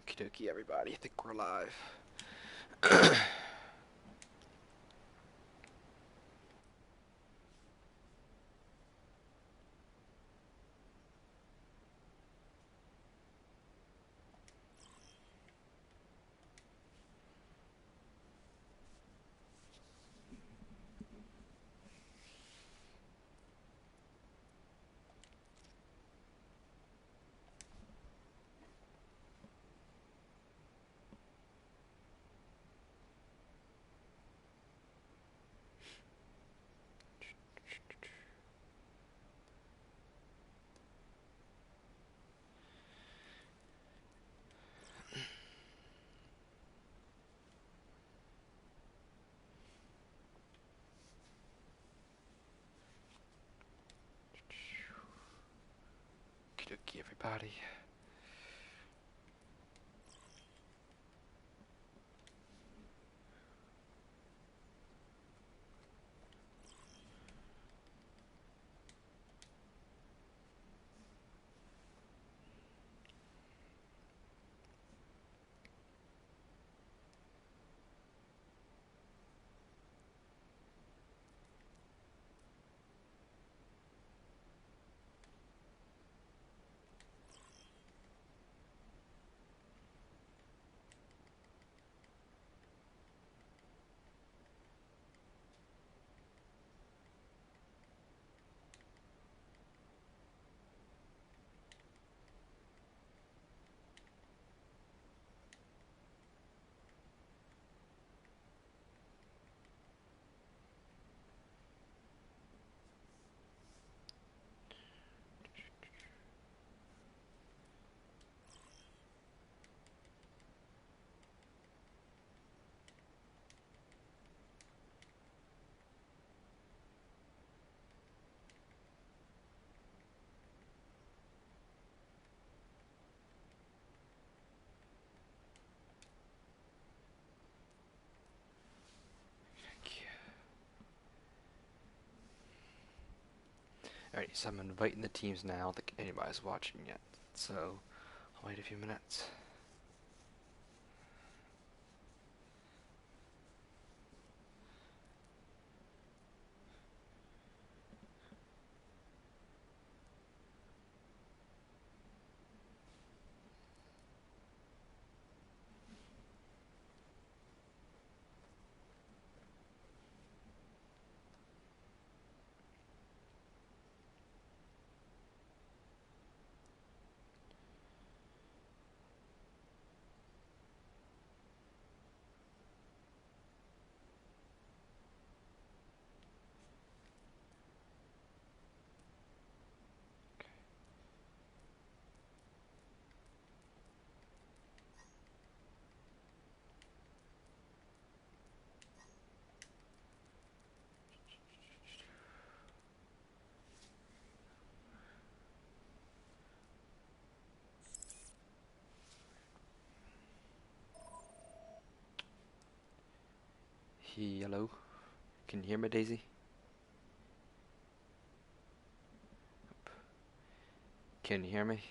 Okie dokie, everybody. I think we're live. Okie dokie, everybody. Alright, so I'm inviting the teams now. I don't think anybody's watching yet. So, I'll wait a few minutes. Hello? Can you hear me, Daisy? Can you hear me?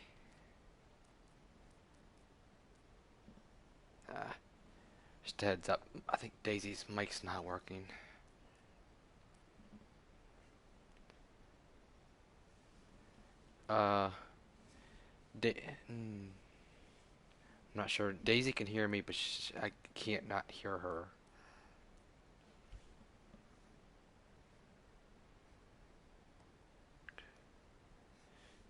Just a heads up. I think Daisy's mic's not working. Uh, I'm not sure. Daisy can hear me, but I can't not hear her.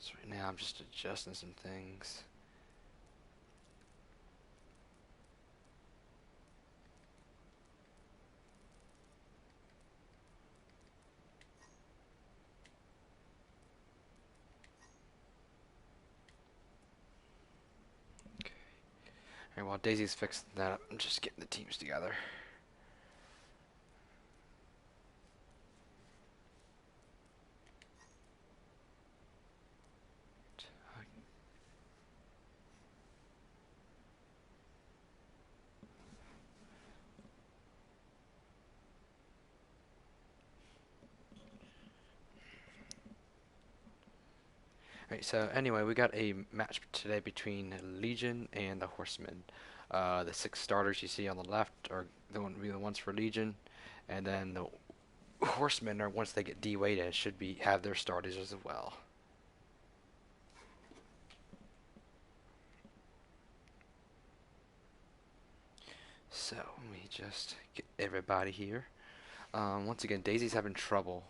So right now I'm just adjusting some things. Alright, while Daisy's fixing that up, I'm just getting the teams together. Right, so anyway, we got a match today between Legion and the Horsemen. The six starters you see on the left are be the ones for Legion, and then the Horsemen are once they get D-weighted should be have their starters as well. So let me just get everybody here. Once again, Daisy's having trouble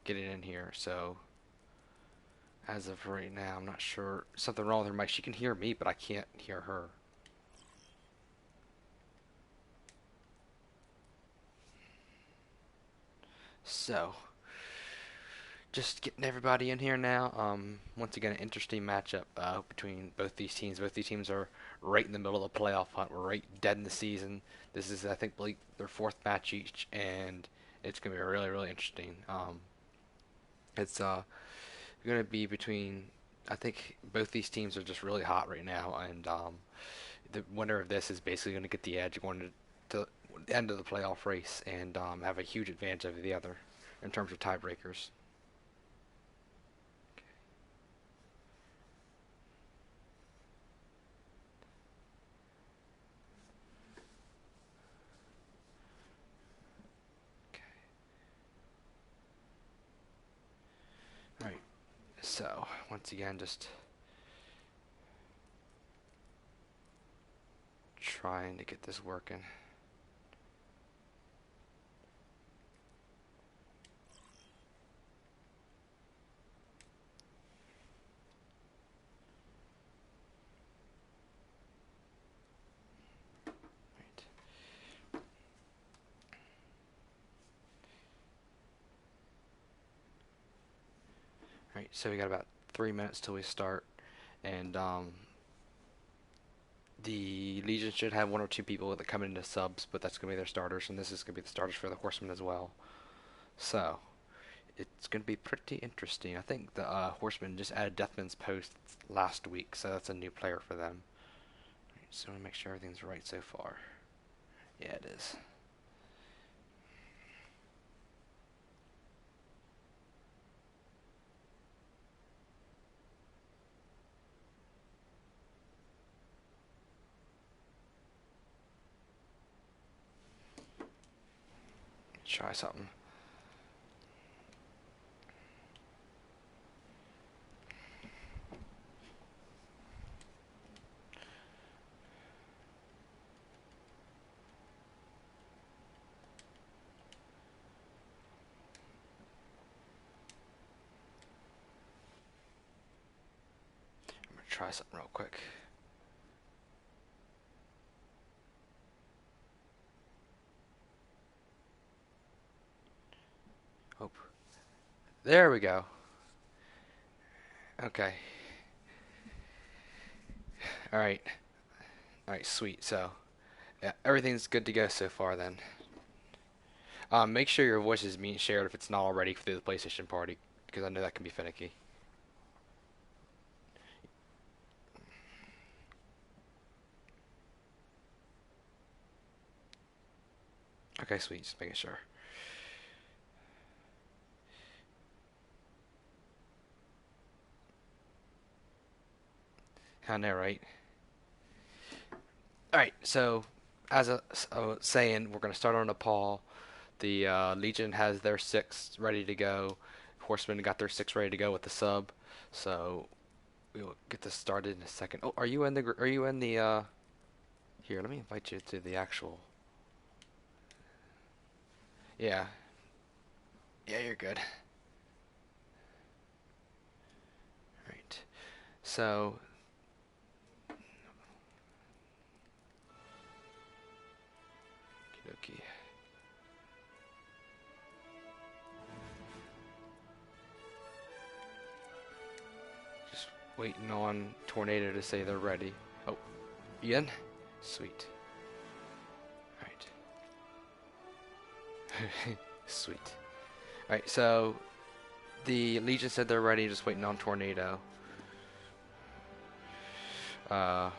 getting in here, so as of right now, I'm not sure something wrong with her mic. She can hear me, but I can't hear her. So just getting everybody in here now. Once again, an interesting matchup between both these teams. Both these teams are right in the middle of the playoff hunt. We're right dead in the season. This is, I think, their fourth match each, and it's going to be really, really interesting. It's going to be between. I think both these teams are just really hot right now, and the winner of this is basically going to get the edge going to the end of the playoff race and have a huge advantage over the other in terms of tiebreakers. All right. So once again, just trying to get this working. Right. All right. So we got about 3 minutes till we start, and the Legion should have one or two people that come into subs, but that's gonna be their starters, and this is gonna be the starters for the Horsemen as well. So it's gonna be pretty interesting. I think the Horsemen just added Deathman's post last week, so that's a new player for them. Right, so I want to make sure everything's right so far. Yeah, it is. Try something. I'm gonna try something real quick. Oh, there we go. Okay. All right. All right. Sweet. So, yeah, everything's good to go so far then. Make sure your voice is being shared if it's not already through the PlayStation Party, because I know that can be finicky. Okay, sweet. Just making sure. I know, right? All right. So, as I was saying, we're gonna start on Nepal. The Legion has their six ready to go. Horsemen got their six ready to go with the sub. So we'll get this started in a second. Oh, are you in the? Are you in the? Here, let me invite you to the actual. Yeah, yeah, you're good. Right. So, okie just waiting on Tornado to say they're ready. Oh, Ian? Sweet. Alright. Sweet. Alright, so the Legion said they're ready, just waiting on Tornado. Uh,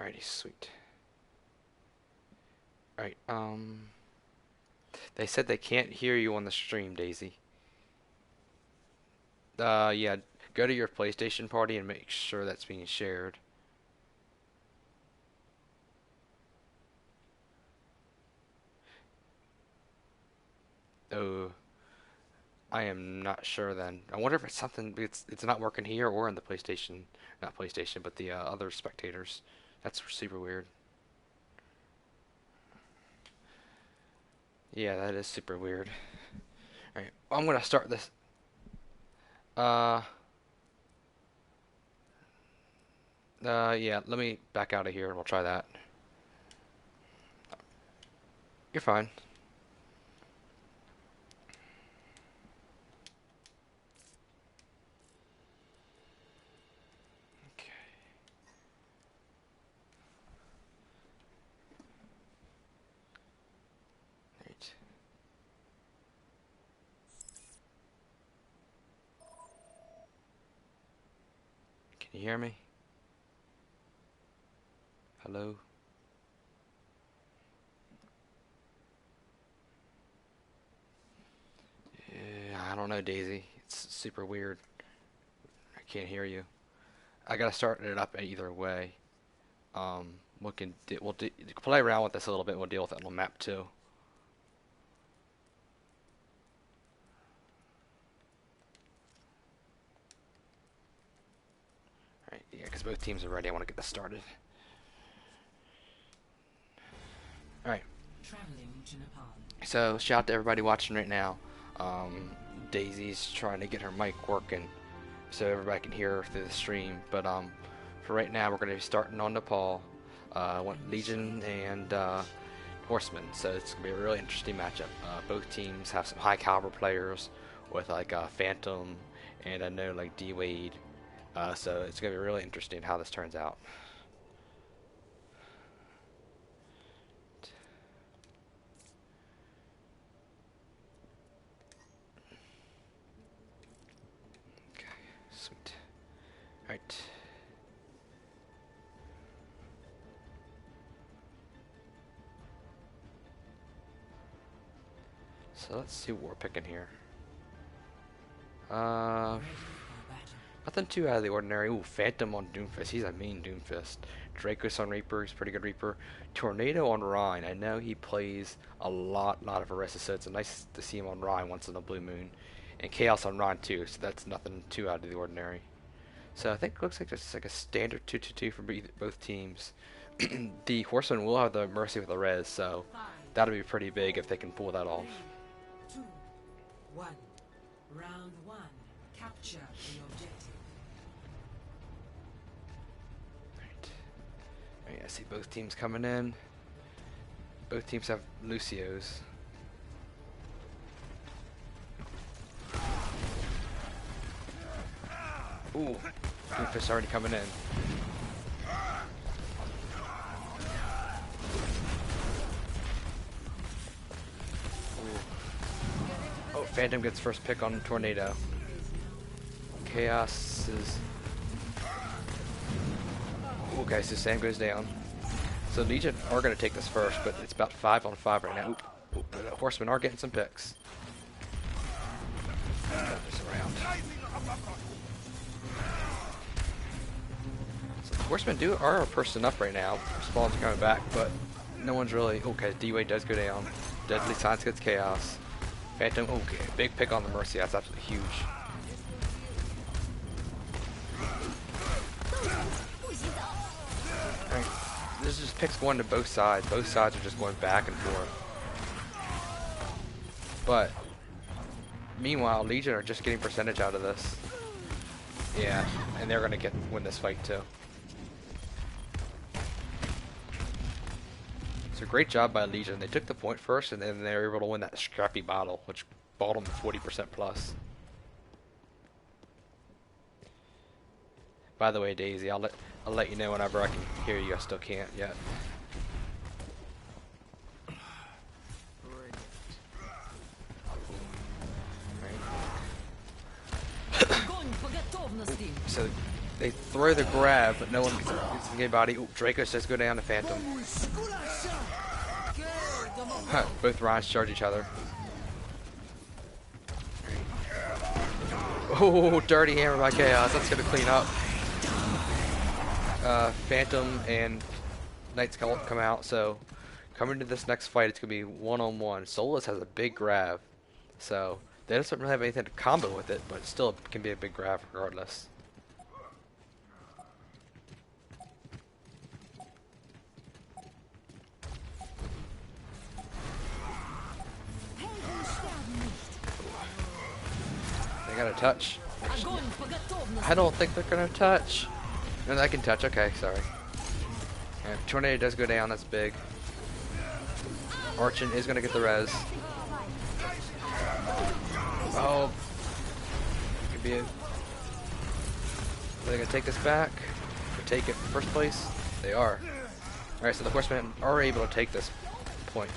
Alrighty, sweet. Alright, they said they can't hear you on the stream, Daisy. Yeah, go to your PlayStation party and make sure that's being shared. Oh, I am not sure then. I wonder if it's something, it's not working here or in the PlayStation, not PlayStation, but the other spectators. That's super weird. Yeah, that is super weird. Alright, I'm gonna start this. Uh, yeah, let me back out of here and we'll try that. You're fine. Okay. Right. Can you hear me? Hello? Yeah, I don't know, Daisy. It's super weird. I can't hear you. I gotta start it up either way. We'll play around with this a little bit. We'll deal with it on the map too. Alright, yeah, because both teams are ready. I want to get this started. Alright. So, shout out to everybody watching right now. Daisy's trying to get her mic working so everybody can hear her through the stream. But for right now, we're going to be starting on Nepal. Legion and Horseman. So it's going to be a really interesting matchup. Both teams have some high caliber players with like Phantom and I know like D-Wade. So it's going to be really interesting how this turns out. Okay, sweet. Alright. So let's see what we're picking here. Nothing too out of the ordinary. Ooh, Phantom on Doomfist. He's a mean Doomfist. Dracos on Reaper. He's a pretty good Reaper. Tornado on Rhine. I know he plays a lot of Arista, so it's nice to see him on Rhine once in a blue moon. And Chaos on Rhine too, so that's nothing too out of the ordinary. So I think it looks like just like a standard 2-2-2 for both teams. The Horseman will have the Mercy with the res, so that'll be pretty big if they can pull that off. 3, 2, 1. Round 1. Capture the objective. Alright, I see both teams coming in. Both teams have Lucios. Ooh, Doomfist already coming in. Oh, Phantom gets first pick on Tornado. Chaos is... Okay, so Sam goes down. So Legion are going to take this first, but it's about 5 on 5 right now. Oop, the Horsemen are getting some picks. This around. So the Horsemen are a person up right now. Spawns are coming back, but no one's really... Okay, D-Wade does go down. Deadly Science gets Chaos. Phantom, okay, big pick on the Mercy. That's absolutely huge. Alright, this is just picks going to both sides. Both sides are just going back and forth. But, meanwhile, Legion are just getting percentage out of this. Yeah, and they're going to win this fight too. So great job by Legion. They took the point first, and then they were able to win that scrappy battle, which bought them 40% plus. By the way, Daisy, I'll let you know whenever I can hear you. I still can't yet. So They throw the grab, but no one gets anybody. Ooh, Draco says go down to Phantom. Huh, both Ryans charge each other. Oh, dirty hammer by Chaos. That's gonna clean up. Phantom and Knight's come out, so coming to this next fight, it's gonna be one-on-one. Solus has a big grab, so they don't really have anything to combo with it, but it still can be a big grab regardless. They got a touch. I don't think they're gonna touch. No, I can touch. Okay, sorry. And Tornado does go down. That's big. Archon is gonna get the res. Oh, could be it. Are they gonna take this back? Or take it in the first place? They are. All right, so the Horsemen are able to take this point.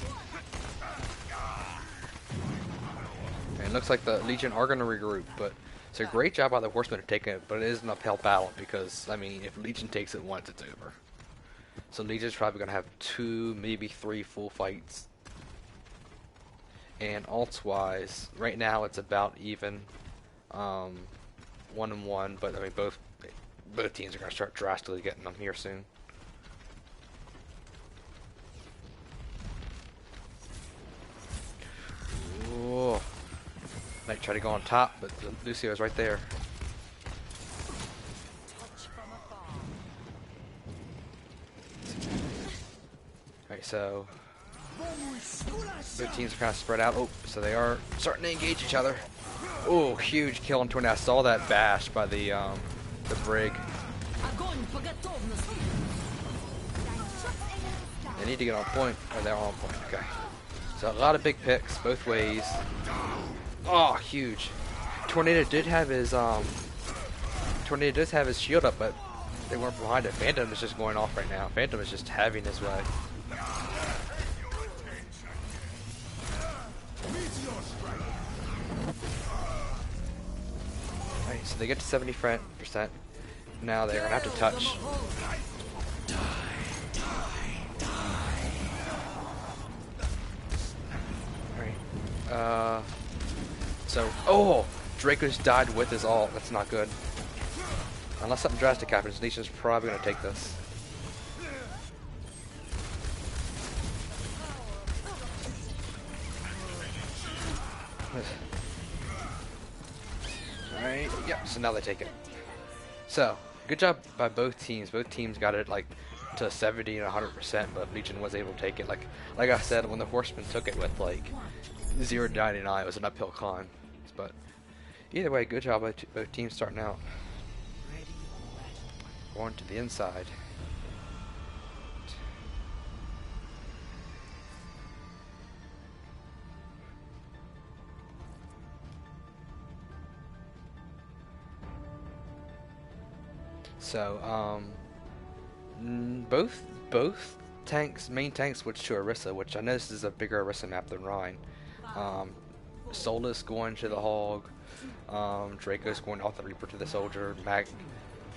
And it looks like the Legion are gonna regroup, but it's a great job by the Horsemen to take it, but it is an uphill battle because, I mean, if Legion takes it once, it's over. So Legion's probably going to have 2, maybe 3 full fights. And alts-wise, right now it's about even, 1-1, but I mean, both teams are going to start drastically getting them here soon. Ooh. Might try to go on top, but Lucio's right there. Alright, so both teams are kind of spread out. Oh, so they are starting to engage each other. Oh, huge kill on Tornado. I saw that bash by the Brig. They need to get on point. Oh, they're on point. Okay. So a lot of big picks both ways. Oh, huge. Tornado did have his shield up, but they weren't behind it. Phantom is just going off right now. Phantom is just having his way. Alright, so they get to 70%. Now they're gonna have to touch. Alright. So, oh! Draco's died with his ult. That's not good. Unless something drastic happens, Legion's probably gonna take this. Alright, yep, so now they take it. So, good job by both teams. Both teams got it like to 70 and 100%, but Legion was able to take it. Like I said, when the Horseman took it with like 0 to 99, it was an uphill climb. But either way, good job by both teams starting out. Going to the inside. So, both main tanks switched to Orisa, which I know this is a bigger Orisa map than Rhine. Solus going to the Hog, Draco's going off the Reaper to the Soldier,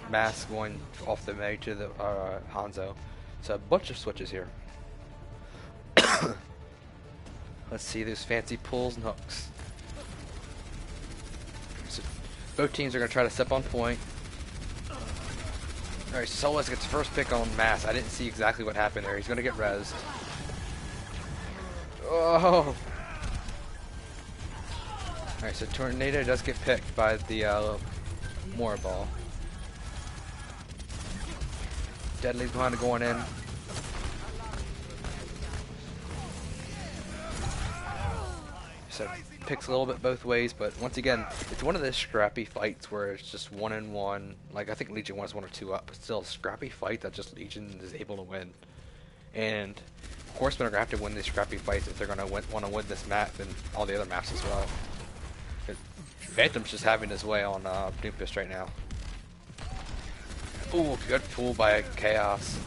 Mass going off the May to the Hanzo. So a bunch of switches here. Let's see those fancy pulls and hooks. So both teams are going to try to step on point. Alright, Solus gets first pick on Mass. I didn't see exactly what happened there. He's going to get rezzed. Oh! Alright, so Tornado does get picked by the Mora Ball. Deadly's behind it going in. So picks a little bit both ways, but once again, it's one of those scrappy fights where it's just 1-1. Like, I think Legion was 1 or 2 up, but still a scrappy fight that just Legion is able to win. And Horsemen are going to have to win these scrappy fights if they're going to want to win this map and all the other maps as well. Phantom's just having his way on Doomfist right now. Ooh, good pull by Chaos.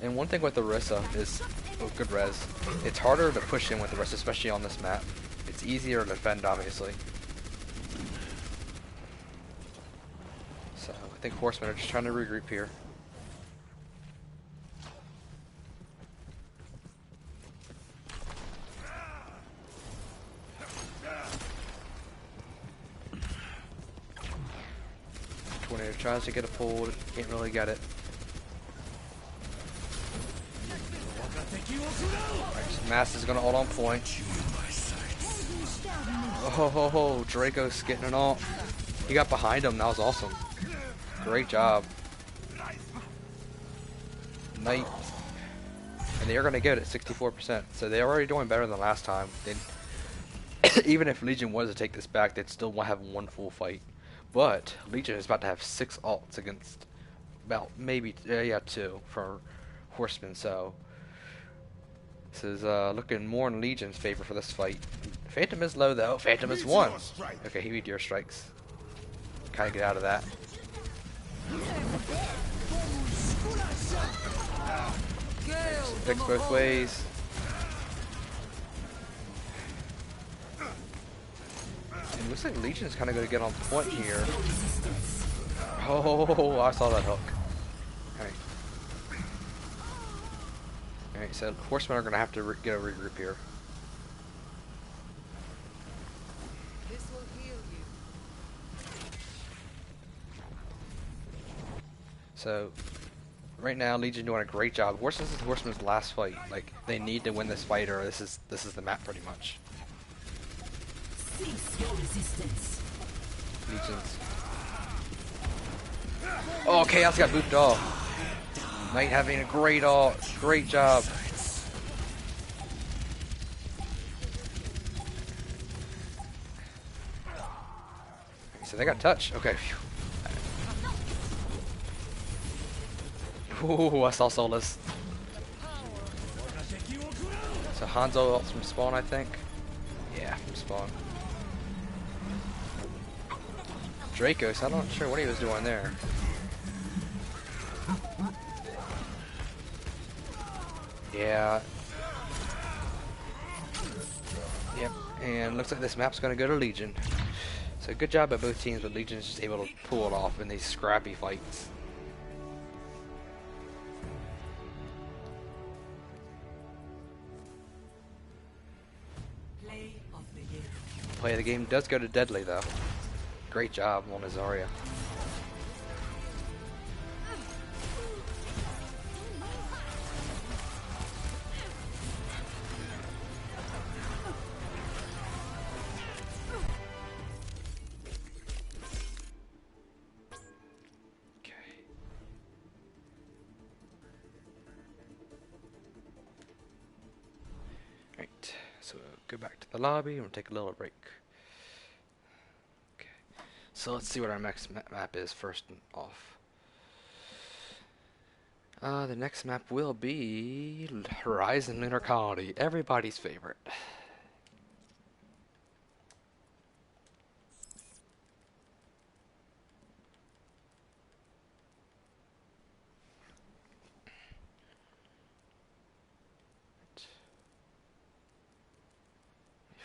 And one thing with the Orisa is, oh, good res. It's harder to push in with the Orisa, especially on this map. it's easier to defend, obviously. So I think Horsemen are just trying to regroup here. Tornado tries to get a pull, can't really get it. Alright, so Mass is gonna ult on point. Oh, Draco's getting it all. He got behind him, that was awesome. Great job. Knight. And they are gonna get it at 64%, so they're already doing better than last time. Even if Legion was to take this back, they'd still have one full fight. But Legion is about to have 6 ults against about maybe 2 for Horseman. So this is looking more in Legion's favor for this fight. Phantom is low though. Phantom is 1. Okay, he meteor strikes. Kind of get out of that. Fix both ways. It looks like Legion's kind of going to get on point here. Oh, I saw that hook. Alright. Alright, so Horsemen are going to have to get a regroup here. This will heal you. So, right now, Legion doing a great job. This is Horseman's last fight. Like, they need to win this fight or this is the map pretty much. Cease your resistance. Legion's. Oh, Chaos got booped off. Knight having a great ult. Great job. So they got touch. Okay. Ooh, I saw Solus. So Hanzo ults from spawn, I think. Yeah, from spawn. Dracos, I'm not sure what he was doing there. Yeah. Yep, and looks like this map's gonna go to Legion. So good job by both teams, but Legion's just able to pull it off in these scrappy fights. Play of the game does go to Deadly though. Great job on Azaria. Right, so we'll go back to the lobby and we'll take a little break. Okay, so let's see what our next map is first off. The next map will be Horizon Lunar Colony, everybody's favorite.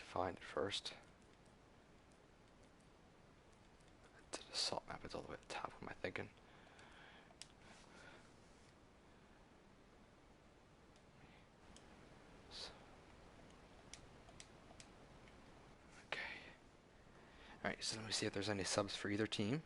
Find it first. To the assault map, it's all the way at the top. What am I thinking? Okay. Alright, so let me see if there's any subs for either team.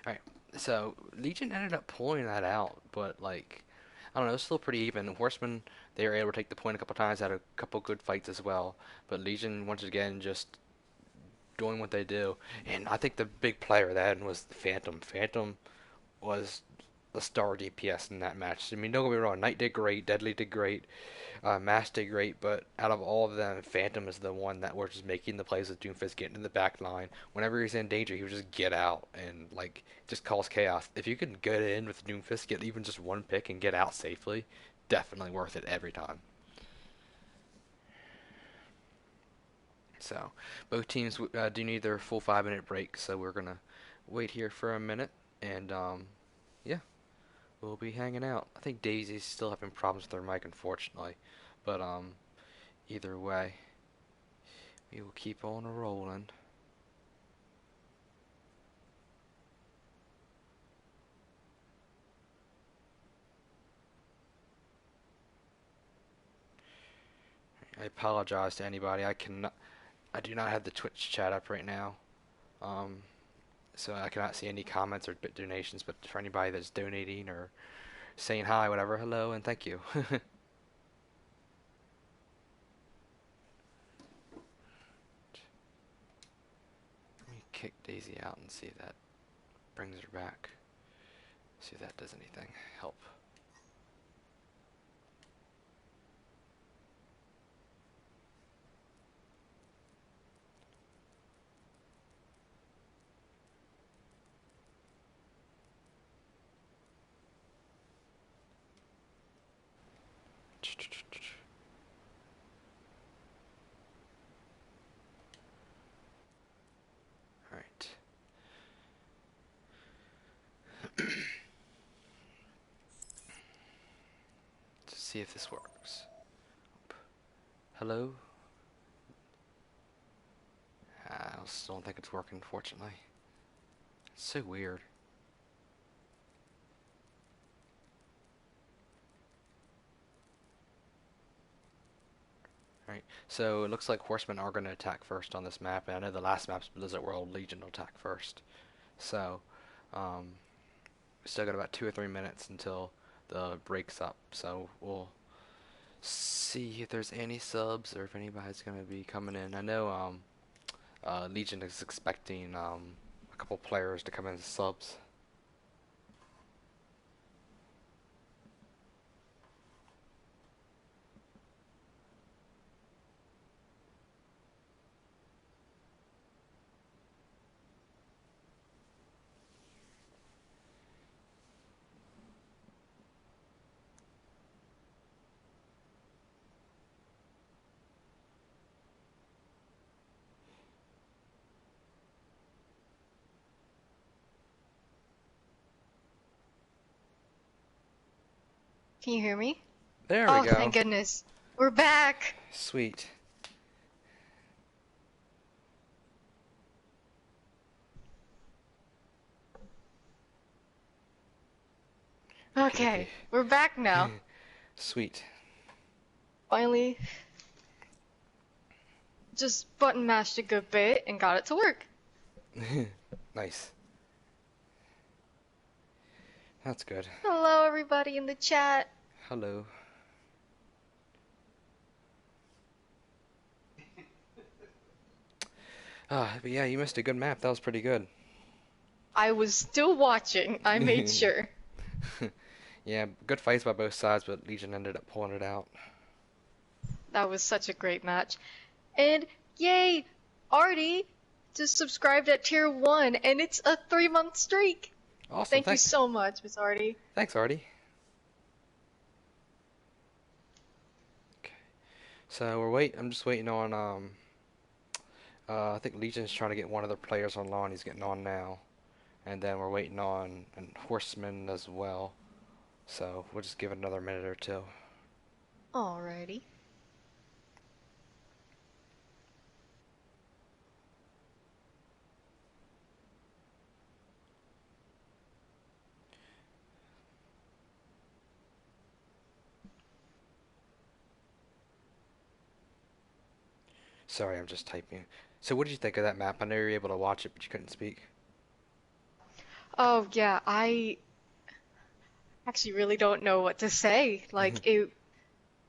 Alright, so Legion ended up pulling that out, but like, I don't know, it's still pretty even. Horsemen, they were able to take the point a couple times, had a couple good fights as well, but Legion, once again, just doing what they do. And I think the big player of that was the Phantom. Phantom was the star DPS in that match. I mean, don't get me wrong, Knight did great, Deadly did great, Mass did great, but out of all of them, Phantom is the one that was just making the plays with Doomfist, getting in the back line. Whenever he's in danger, he would just get out and like just cause chaos. If you can get in with Doomfist, get even just one pick and get out safely, definitely worth it every time. So, both teams do need their full 5 minute break, so we're gonna wait here for a minute, and yeah, we'll be hanging out. I think Daisy's still having problems with her mic, unfortunately, but either way, we will keep on rolling. I apologize to anybody. I do not have the Twitch chat up right now, um, so I cannot see any comments or donations. But for anybody that's donating or saying hi, whatever, hello and thank you. Let me kick Daisy out and see if that brings her back. See if that does anything. Help. All right. Let's see if this works. Hello? I still don't think it's working, unfortunately. It's so weird. Alright, so it looks like Horsemen are going to attack first on this map, and I know the last map's Blizzard World Legion will attack first. So, um, we still got about 2 or 3 minutes until the break's up, so we'll see if there's any subs or if anybody's going to be coming in. I know Legion is expecting a couple players to come in as subs. Can you hear me? There we Oh, go. thank goodness. We're back. Sweet. Okie dokie. Okay, we're back now. Sweet. Finally, just button mashed a good bit and got it to work. Nice. That's good. Hello, everybody in the chat. Hello. But yeah, you missed a good map. That was pretty good. I was still watching. I made sure. Yeah, good fights by both sides, but Legion ended up pulling it out. That was such a great match. And yay, Artie just subscribed at tier 1, and it's a 3-month streak. Awesome. Thank Thanks. you so much, Miss Artie. Thanks, Artie. Okay. So I'm just waiting on I think Legion's trying to get one of their players online. He's getting on now. And then we're waiting on an Horseman as well. So we'll just give it another minute or two. Alrighty. Sorry, I'm just typing. So what did you think of that map? I know you were able to watch it, but you couldn't speak. Oh yeah, I actually really don't know what to say. Like it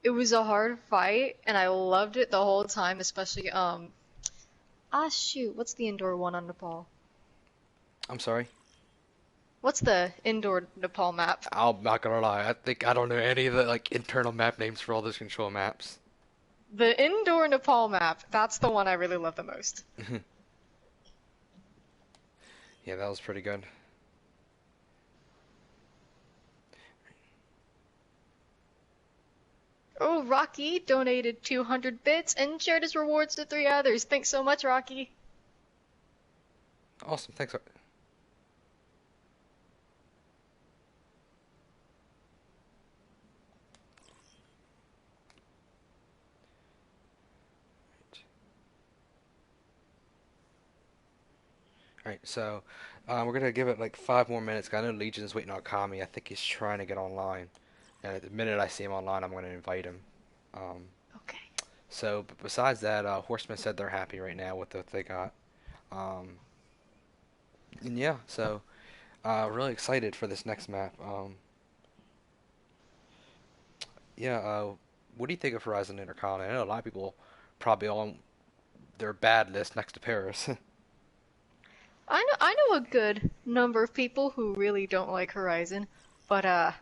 was a hard fight and I loved it the whole time, especially shoot, what's the indoor one on Nepal? I'm sorry? What's the indoor Nepal map? I'm not gonna lie, I think I don't know any of the like internal map names for all those control maps. The indoor Nepal map, that's the one I really love the most. Yeah, that was pretty good. Oh, Rocky donated 200 bits and shared his rewards to 3 others. Thanks so much, Rocky. Awesome, thanks. Alright, so we're gonna give it like 5 more minutes. 'Cause I know Legion's waiting on Kami. I think he's trying to get online. And at the minute I see him online, I'm gonna invite him. Um, Okay. so, but besides that, Horseman said they're happy right now with what they got. Um, and yeah, so really excited for this next map. Yeah, what do you think of Horizon Intercolony? I know a lot of people probably on their bad list next to Paris. I know a good number of people who really don't like Horizon, but I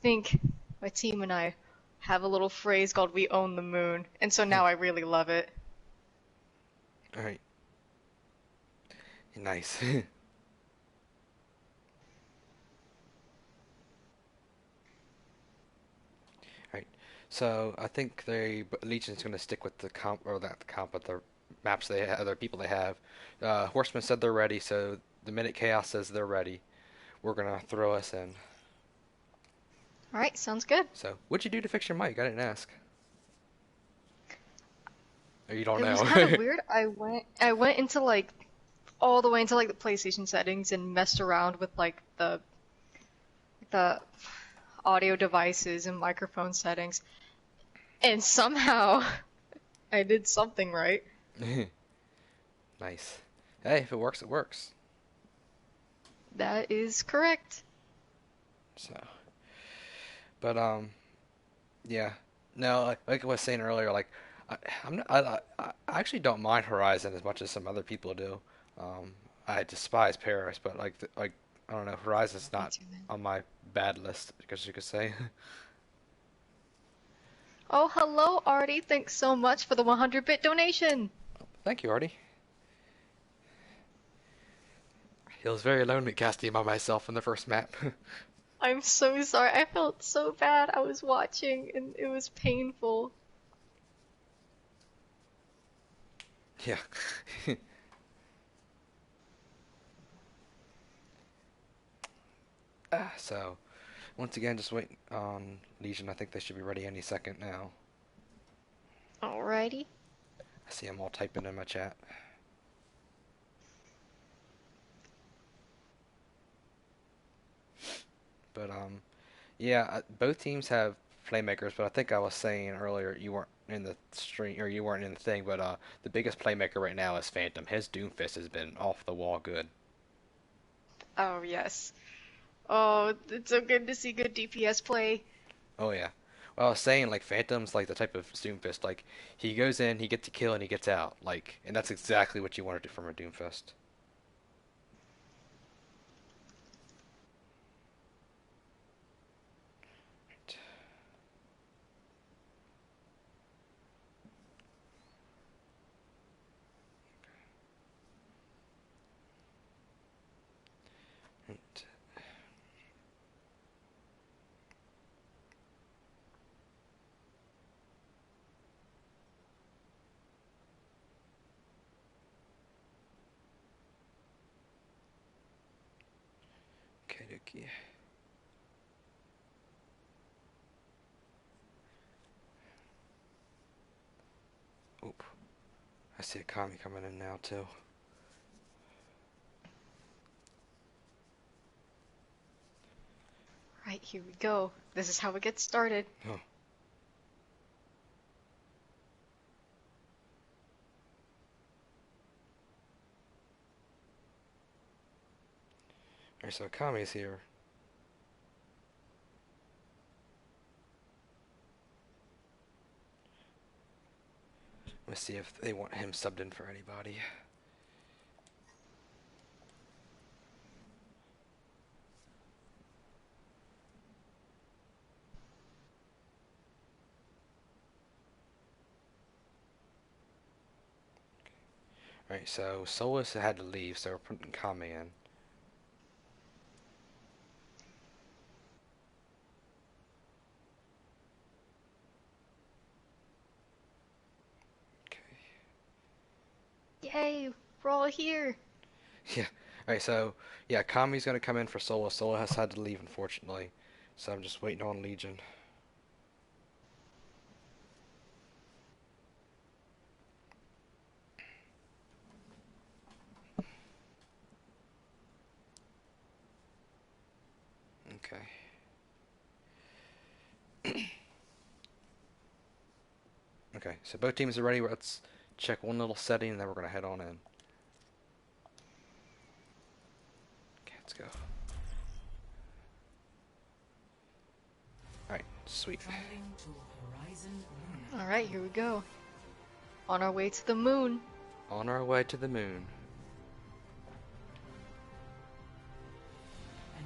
think my team and I have a little phrase called "We own the moon," and so now I really love it. Alright, nice. Alright, so I think Legion's going to stick with the comp, or not the comp, but the maps they have, other people they have. Horseman said they're ready, so the minute Chaos says they're ready, we're going to throw us in. All right, sounds good. So, what'd you do to fix your mic? I didn't ask. Or you don't It was know. kind of weird. I went into like all the way into like the PlayStation settings and messed around with like the audio devices and microphone settings, and somehow I did something right. Nice. Hey, if it works, it works. That is correct. So, but yeah. No, like I was saying earlier, like I, I'm not, I actually don't mind Horizon as much as some other people do. Um, I despise Paris, but like I don't know, Horizon's Me not too, man. on my bad list, I guess you could say. Oh, hello, Artie. Thanks so much for the 100-bit donation. Thank you, Artie. It was very lonely casting by myself in the first map. I'm so sorry. I felt so bad. I was watching and it was painful. Yeah. So, once again, just wait on Legion. I think they should be ready any second now. Alrighty. I see them all typing in my chat. But yeah, both teams have playmakers. But I think I was saying earlier you weren't in the stream or you weren't in the thing. But the biggest playmaker right now is Phantom. His Doomfist has been off the wall good. Oh, yes. Oh, it's so good to see good DPS play. Oh yeah. Well, I was saying like Phantom's like the type of Doomfist. Like he goes in, he gets a kill, and he gets out. Like, and that's exactly what you want to do from a Doomfist. Right. Okay, dokie. Oop. I see a Kami coming in now too. Right, here we go. This is how it gets started. Oh. Alright, so Kami's here. Let's see if they want him subbed in for anybody. Alright, so Solus had to leave, so we're putting Kami in. Okay. Yay, we're all here. Yeah. Alright, so yeah, Kami's gonna come in for Solus. Solus has had to leave, unfortunately. So I'm just waiting on Legion. Okay. Okay, so both teams are ready. Let's check one little setting and then we're gonna head on in. Okay, let's go. Alright, sweet. Traveling to Horizon Lunar. Alright, here we go. On our way to the moon. On our way to the moon.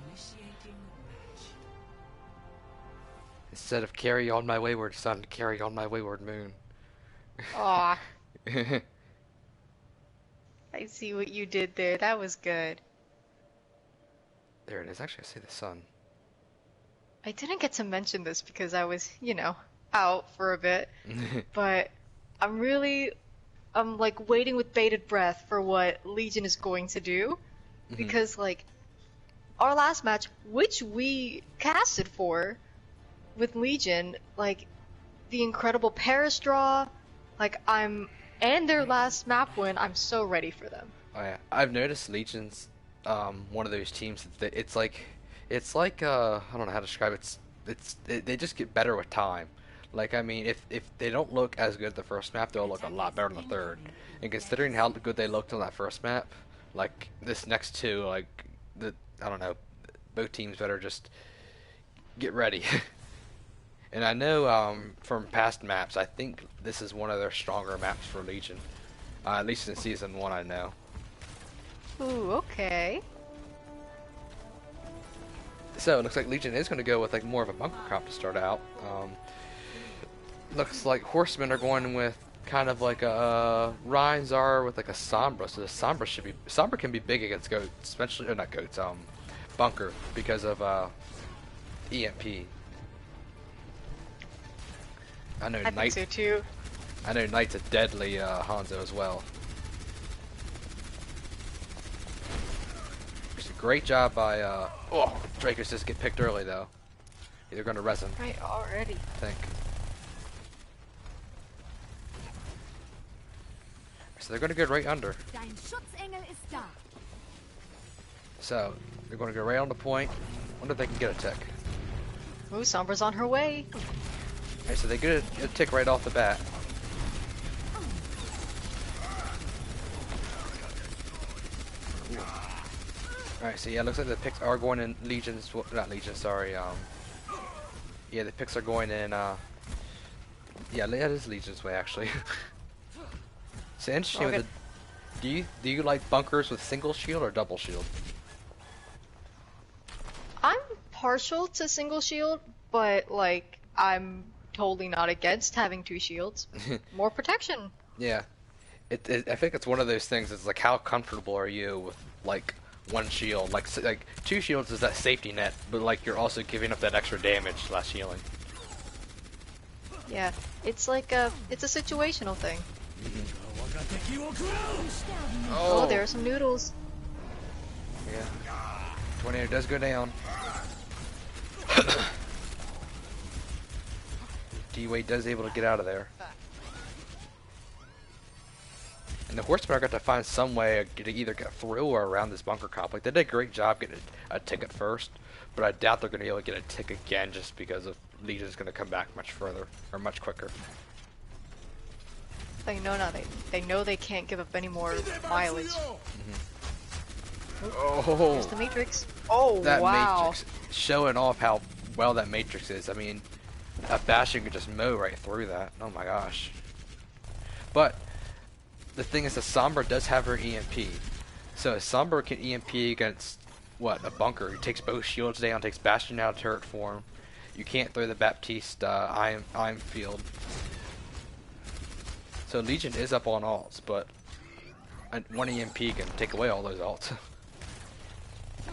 Initiating match. Instead of carry on my wayward son, carry on my wayward moon. Aw, I see what you did there. That was good. There it is. Actually, I see the sun. I didn't get to mention this because I was, out for a bit, but I'm like waiting with bated breath for what Legion is going to do because like our last match, which we casted for with Legion, like the incredible Paris draw, and their last map win, I'm so ready for them. Oh yeah, I've noticed Legion's one of those teams that it's like I don't know how to describe it. They just get better with time. Like I mean, if they don't look as good at the first map, they'll look a lot better in the third. And considering how good they looked on that first map, like this next two, I don't know, both teams better just get ready. And I know from past maps, I think this is one of their stronger maps for Legion. At least in Season 1, I know. Ooh, okay. So, it looks like Legion is going to go with like more of a bunker comp to start out. Looks like Horsemen are going with kind of like a Rhines are with like a Sombra. So the Sombra can be big against goats, especially, or not goats, bunker, because of EMP. I know I think so too. I know Knight's a deadly Hanzo as well. It's a great job by Dracos just get picked early though. They're gonna res him, Right, already. I think. So they're gonna go right under. Dein Schutzengel ist da. So they're gonna go right on the point. Wonder if they can get a tick. Ooh, Sombra's on her way. Okay, so they get a tick right off the bat. Alright, so yeah, looks like the picks are going in Legion's, well, not Legion, sorry, yeah, the picks are going in, yeah, that is Legion's way, actually. It's interesting Okay. with the, do you like bunkers with single shield or double shield? I'm partial to single shield, but like I'm totally not against having two shields. More protection. Yeah. I think it's one of those things, it's like how comfortable are you with, like, one shield? Like two shields is that safety net, but like you're also giving up that extra damage slash healing. Yeah, it's a situational thing. Oh, there are some noodles. Yeah. Tornado does go down. D-Wade does able to get out of there. And the Horsemen are going to find some way to either get through or around this bunker complex. They did a great job getting a ticket first, but I doubt they're going to be able to get a tick again just because of Legion's going to come back much further, or much quicker. They know they can't give up any more mileage. Oh, There's the Matrix. Oh, that wow. Matrix, showing off how well that Matrix is. I mean, a Bastion could just mow right through that. Oh my gosh. But the thing is, the Sombra does have her EMP. So a Sombra can EMP against, what, a bunker. He takes both shields down, takes Bastion out of turret form. You can't throw the Baptiste Iron Field. So Legion is up on alts, but one EMP can take away all those ults.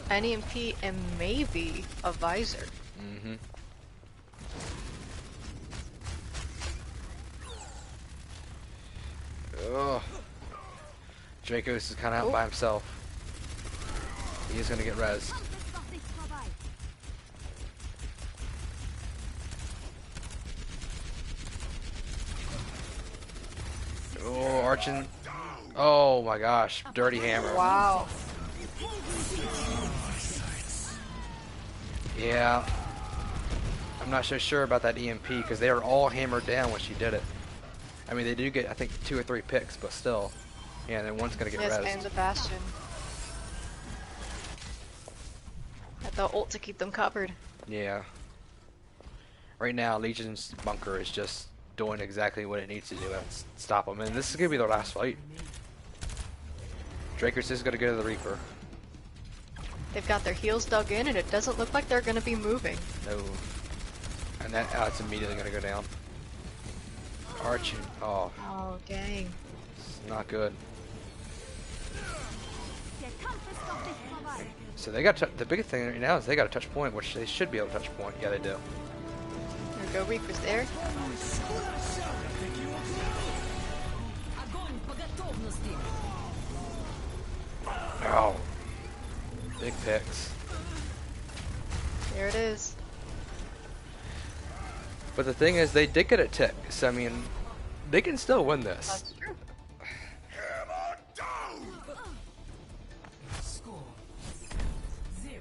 An EMP and maybe a visor. Mm-hmm. Ugh. Dracos is kind of out by himself. He's gonna get res. Kampf ist noch nicht vorbei. Oh, Archon. Oh my gosh, dirty hammer. Wow. Yeah. I'm not so sure about that EMP because they were all hammered down when she did it. I mean, they do get, I think, 2 or 3 picks, but still. Yeah, and then one's gonna get Yes, rezzed. and the Bastion. Had the ult to keep them covered. Yeah. Right now, Legion's bunker is just doing exactly what it needs to do and stop them. And this is gonna be their last fight. Drakers is gonna go to the Reaper. They've got their heels dug in, and it doesn't look like they're gonna be moving. No. And that it's immediately gonna go down. Archon. Oh, Oh, dang. it's not good. Der Kampf ist noch nicht vorbei. So they got the biggest thing right now is they got a touch point, which they should be able to touch point. Yeah, they do. There we go, Reaper's there. Огонь по готовности. Oh, big picks. There it is. But the thing is, they did get a tick. So I mean, they can still win this. That's true. Score 0-0.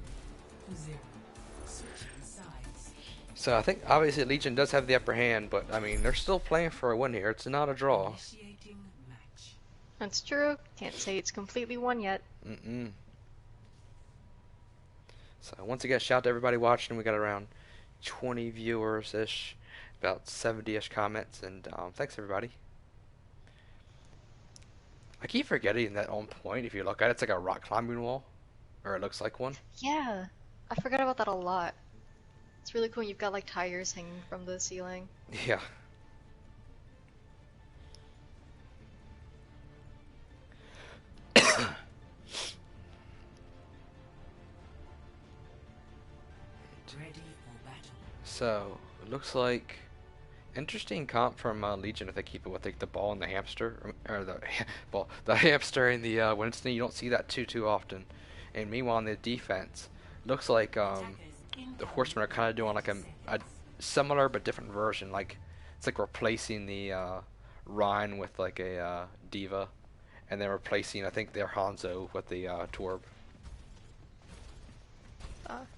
Switching sides. So I think obviously Legion does have the upper hand, but I mean they're still playing for a win here. It's not a draw. Initiating match. That's true. Can't say it's completely won yet. Mm-mm. So once again, shout out to everybody watching. We got around 20 viewers-ish, about 70-ish comments, and thanks everybody. I keep forgetting that on point, if you look at it, it's like a rock climbing wall, or it looks like one. Yeah, I forgot about that a lot. It's really cool. You've got like tires hanging from the ceiling. Yeah. Ready for battle. So it looks like interesting comp from Legion if they keep it with like the ball and the hamster, or the ball, the hamster and the Winston. You don't see that too often. And meanwhile, in the defense, looks like the Horsemen are kind of doing like a similar but different version. Like it's like replacing the Rhine with like a Diva, and then replacing I think their Hanzo with the Torb.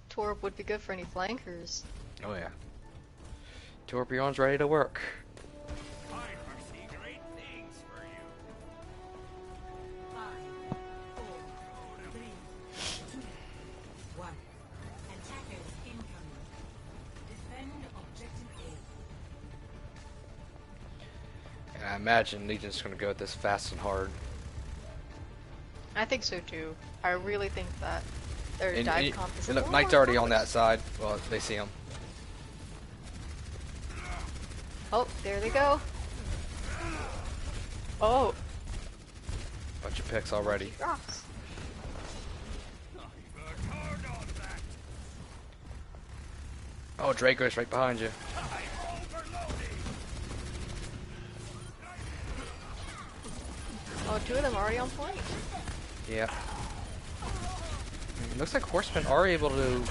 Torb would be good for any flankers. Oh yeah. Torbjorn's ready to work. I foresee great things for you. 5, 4, 3, 2, 1. Attackers incoming. Defend objective A. And I imagine Legion's going to go at this fast and hard. I think so too. I really think that their dive comp is and a look, little Knight's more already on that focused. side. Well, they see him. Oh, there they go. Oh, Bunch of picks already. drops. I worked hard on that. Oh, Draco's right behind you. I'm overloading. Oh, two of them already on point. Yeah. It looks like Horsemen are able to,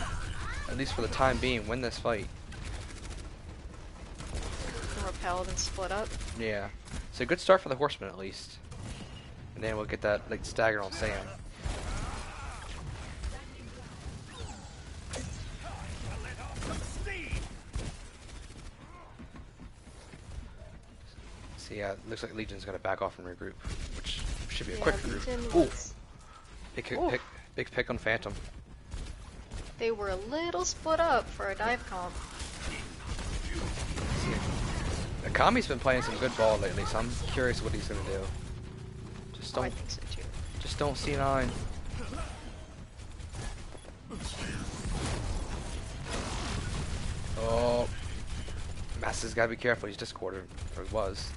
at least for the time being, win this fight. And repelled and split up. Yeah. So good start for the Horsemen at least. And then we'll get that like stagger on Sam. So yeah, it looks like Legion's gonna back off and regroup, which should be a Yeah, quick regroup. Legion Ooh, was- big pick on Phantom. They were a little split up for a dive comp. Akami's been playing some good ball lately, so I'm curious what he's gonna do. Just Oh, I don't, think so too. just don't C9. Oh, Master's gotta be careful. He's discorded, or he was.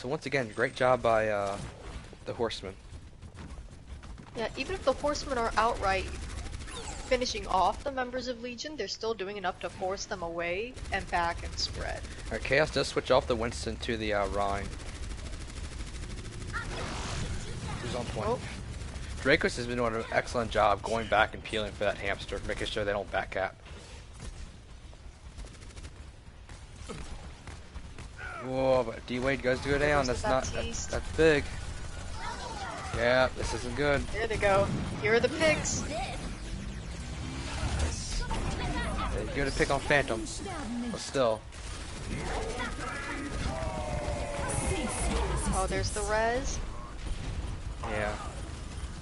So once again, great job by the Horseman. Yeah, even if the Horsemen are outright finishing off the members of Legion, they're still doing enough to force them away and back and spread. Alright, Chaos does switch off the Winston to the Rhine. Who's on point? Oh. Dracos has been doing an excellent job going back and peeling for that hamster, making sure they don't back cap. Whoa, but D-Wade goes to go down. That's not, that's big. Yeah, this isn't good. There they go. Here are the picks. They're good to pick on Phantom, but still. Oh, there's the res. Yeah.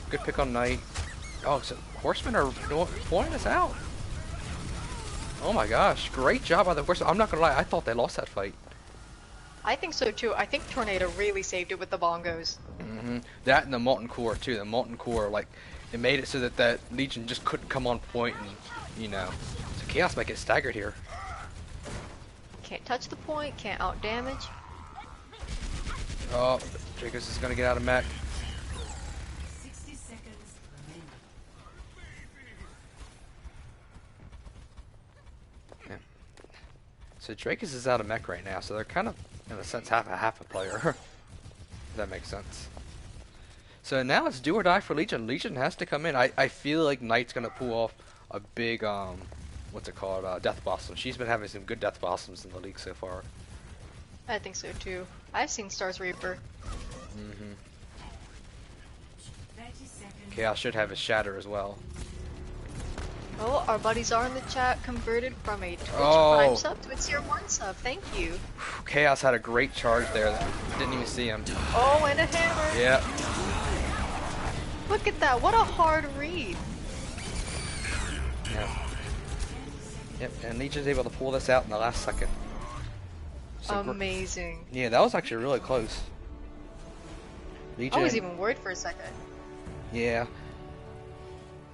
Good pick on Knight. Oh, so Horsemen are pulling us out. Oh my gosh, great job by the Horsemen. I'm not gonna lie, I thought they lost that fight. I think so too. I think Tornado really saved it with the bongos. That and the Molten Core too. The Molten Core, like, it made it so that that Legion just couldn't come on point and, you know. So Chaos might get staggered here. Can't touch the point, can't out damage. Oh, Dracos is gonna get out of mech. 60 seconds remaining. Yeah. So Dracos is out of mech right now, so they're kind of, in a sense, half a player. If that makes sense. So now it's do or die for Legion. Legion has to come in. I feel like Knight's gonna pull off a big what's it called? Death Blossom. She's been having some good Death Blossoms in the league so far. I think so too. I've seen Stars Reaper. 30 seconds. Chaos should have his Shatter as well. Oh, our buddies are in the chat converted from a Twitch Oh. Prime sub to a Tier 1 sub. Thank you. Chaos had a great charge there. Didn't even see him. Oh, and a hammer. Yeah. Look at that. What a hard read. Yeah. Yep, and Legion's able to pull this out in the last second. So Amazing. yeah, that was actually really close. Legion, I was even worried for a second. yeah.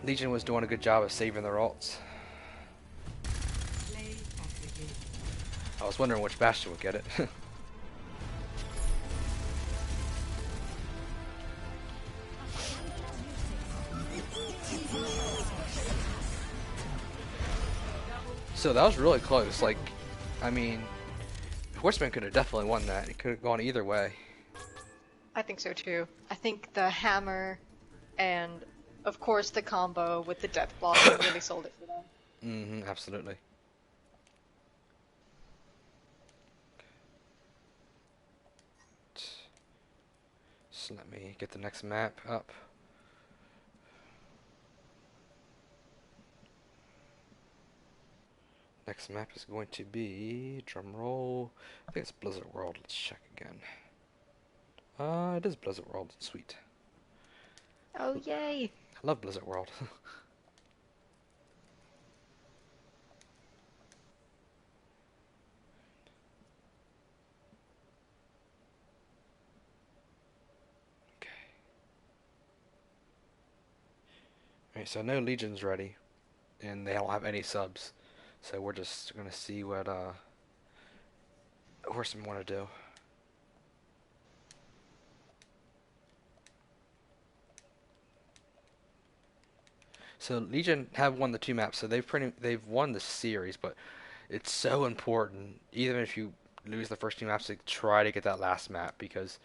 Legion was doing a good job of saving their ults. Play of the game. I was wondering which Bastion would get it. So that was really close. Like, I mean, Horseman could have definitely won that. It could have gone either way. I think so too. I think the hammer and, of course, the combo with the Death Blossom really sold it for them. Absolutely. So let me get the next map up. Next map is going to be, drum roll, I think it's Blizzard World. Let's check again. It is Blizzard World. Sweet. Oh, yay. I love Blizzard World. Okay. Alright, so no Legion's ready, and they don't have any subs, so we're just gonna see what Horsemen want to do. So Legion have won the two maps, so they've won the series, but it's so important, even if you lose the first two maps, to try to get that last map, because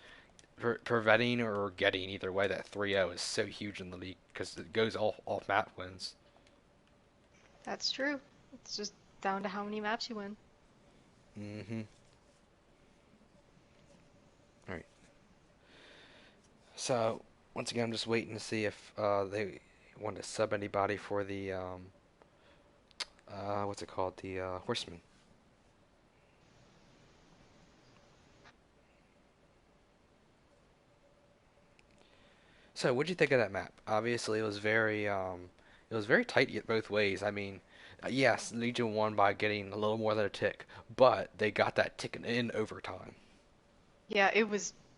preventing or getting either way that 3-0 is so huge in the league, because it goes all map wins. That's true. It's just down to how many maps you win. Alright. So, once again, I'm just waiting to see if they want to sub anybody for the, what's it called? The Horseman. So, what'd you think of that map? Obviously, it was very tight both ways. I mean, yes, Legion won by getting a little more than a tick, but they got that tick in overtime. Yeah,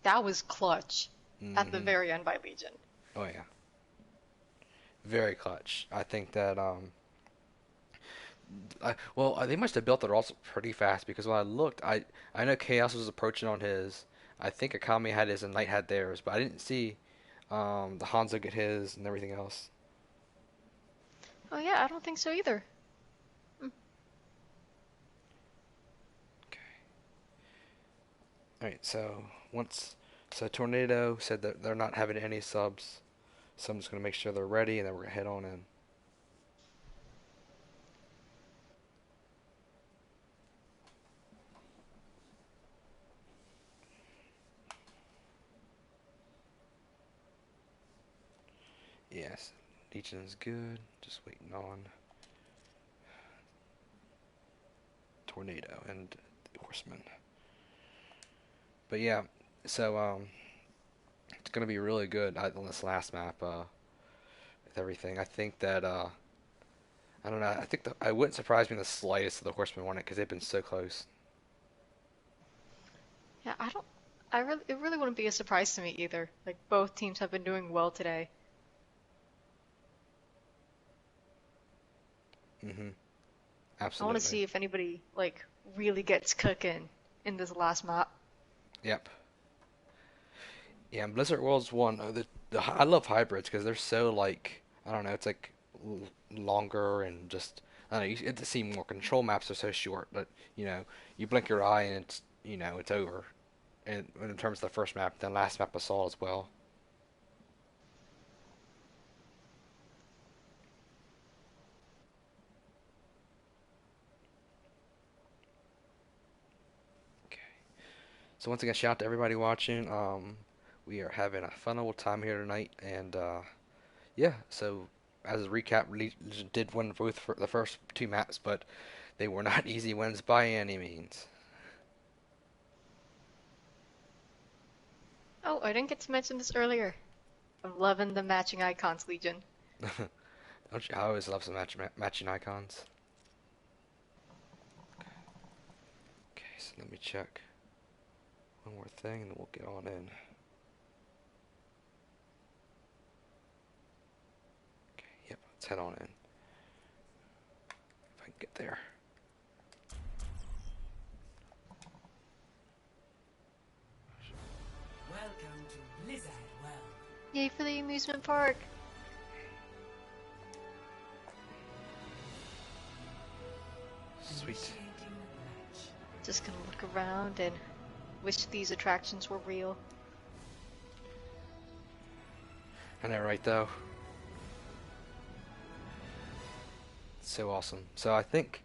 that was clutch at the very end by Legion. Oh yeah, very clutch. I think that they must have built their ults pretty fast, because when I looked, I know Chaos was approaching on his. I think Akami had his and Knight had theirs, but I didn't see the Hanzo get his and everything else. Oh yeah, I don't think so either. Okay. All right. So Tornado said that they're not having any subs, so I'm just gonna make sure they're ready, and then we're gonna head on in. Yes, Legion's good. Just waiting on Tornado and Horseman. But yeah, so it's gonna be really good on this last map with everything. I think that I don't know. I think I wouldn't surprise me in the slightest if the Horsemen won it because they've been so close. Yeah, I don't. It really wouldn't be a surprise to me either. Like both teams have been doing well today. Mhm. I want to Absolutely. see if anybody like really gets cooking in this last map. Yep. Yeah, and Blizzard Worlds one. I love hybrids because they're so like I don't know. It's like longer and just I don't know. You get to see more. Control maps are so short, but you blink your eye and it's over. And in terms of the first map, the last map I saw as well. Okay. So once again, shout out to everybody watching. We are having a fun old time here tonight, and yeah. So as a recap, Legion did win both for the first two maps, but they were not easy wins by any means. Oh, I didn't get to mention this earlier. I'm loving the matching icons, Legion. Don't you? I always love some matching icons. Okay, so let me check one more thing, and then we'll get on in. Okay, yep, let's head on in. If I can get there. Welcome to Blizzard World. Yay for the amusement park! Sweet. Initiating match. Just gonna look around and wish these attractions were real. I know, right though. So awesome. So I think,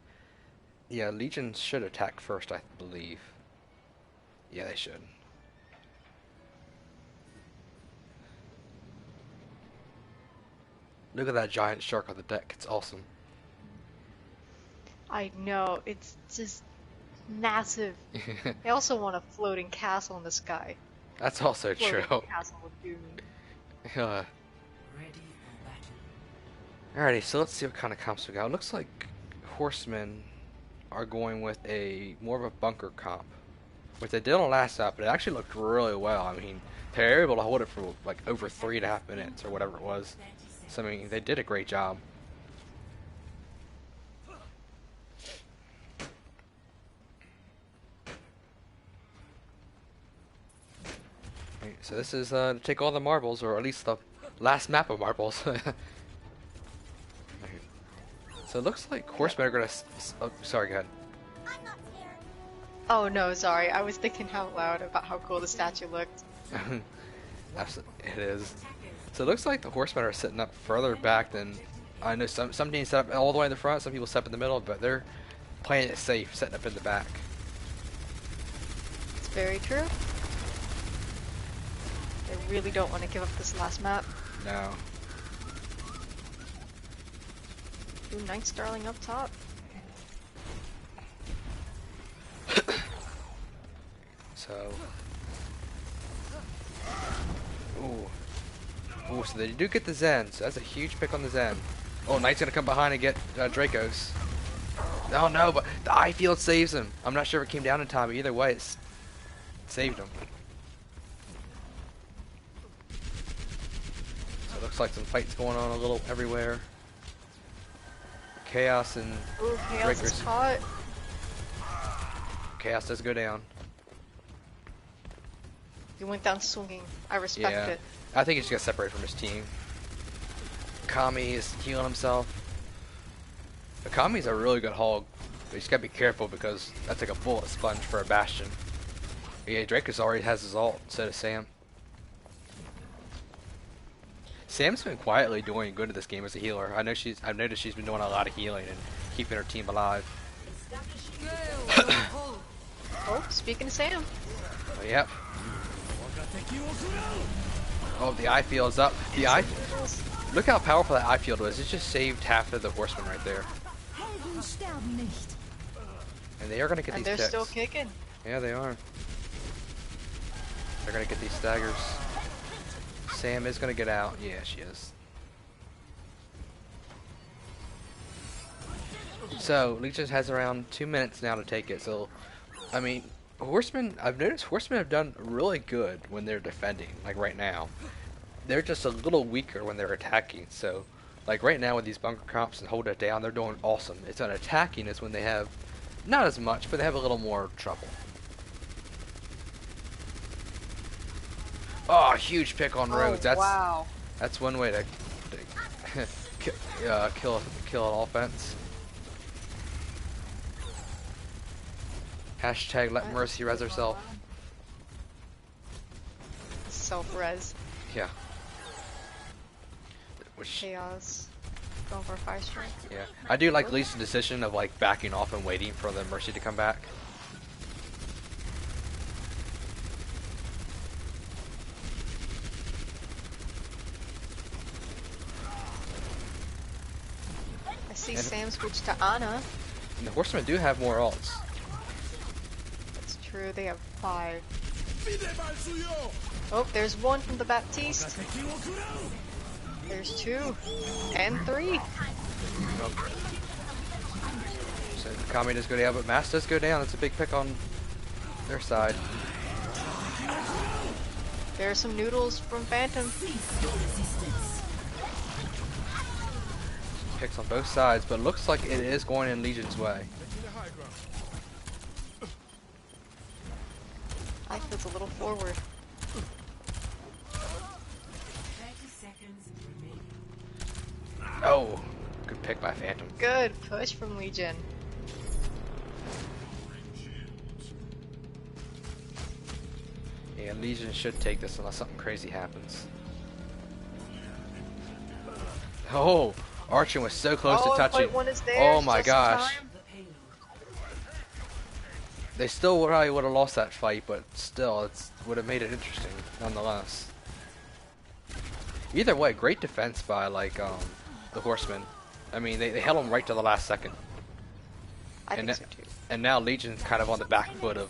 yeah, Legion should attack first, I believe. Yeah, they should. Look at that giant shark on the deck. It's awesome. I know, it's just massive. I also want a floating castle in the sky. That's also Floating true. castle would do me. Uh, Ready for battle. Alrighty, so let's see what kind of comps we got. It looks like Horsemen are going with more of a bunker comp, which they did on last map, but it actually looked really well. I mean, they were able to hold it for like over 3.5 minutes or whatever it was. So I mean, they did a great job. Right, so this is to take all the marbles, or at least the last map of marbles. So it looks like Horsemen are gonna. Oh, sorry, go ahead. Oh no, sorry. I was thinking out loud about how cool the statue looked. Absolutely, it is. So it looks like the Horsemen are sitting up further back than I know. Some teams set up all the way in the front. Some people set up in the middle, but they're playing it safe, setting up in the back. It's very true. I really don't want to give up this last map. No. Ooh, Night Starling up top. So. Ooh. Ooh, so they do get the Zen, so that's a huge pick on the Zen. Oh, Knight's gonna come behind and get Dracos. Oh no, but the eye field saves him. I'm not sure if it came down in time, but either way, it saved him. So it looks like some fights going on a little everywhere. Chaos and Ooh, Chaos is Breakers. caught. Chaos does go down. He went down swinging. I respect Yeah. it. I think he's gonna separate from his team. Kami is healing himself. Kami's a really good hog. But you just gotta be careful because that's like a bullet sponge for a Bastion. Yeah, Drakus already has his ult, so does Sam. Sam's been quietly doing good at this game as a healer. I've noticed she's been doing a lot of healing and keeping her team alive. Oh, speaking of Sam. Oh, yep. Oh, the eye field is up. The eye. Look how powerful that eye field was. It just saved half of the Horseman right there. Helden sterben nicht. And they are gonna get And these they're picks. still kicking. Yeah, they are. They're gonna get these staggers. Sam is gonna get out. Yeah, she is. So, Legion has around 2 minutes now to take it. So, I mean, Horsemen, I've noticed Horsemen have done really good when they're defending, like right now. They're just a little weaker when they're attacking. So, like right now with these bunker comps and hold it down, they're doing awesome. It's on attacking is when they have, not as much, but they have a little more trouble. Oh, huge pick on Rhodes. Wow. That's one way to kill an offense. Hashtag let Mercy res herself. Self-res. Yeah. Which, Chaos. Going for a 5-strike. yeah. I do like Lee's decision of like backing off and waiting for the Mercy to come back. I see Sam switch to Ana. And the Horsemen do have more ults. That's true, they have 5. Oh, there's 1 from the Baptiste. There's 2. And 3. So Kami does go down, but Mass does go down. That's a big pick on their side. There's some noodles from Phantom. Picks on both sides, but it looks like it is going in Legion's way. I feels a little forward. 30 seconds remaining. Oh, good pick by Phantom. Good push from Legion. Yeah, Legion should take this unless something crazy happens. Oh, Archon was so close to touching. Point 1 is there, Oh my just in gosh. time. The payload. They still probably would have lost that fight, but still, it would have made it interesting nonetheless. Either way, great defense by like the Horsemen. I mean, they held them right to the last second. I And think that- so too. And now Legion's kind of on the back foot of,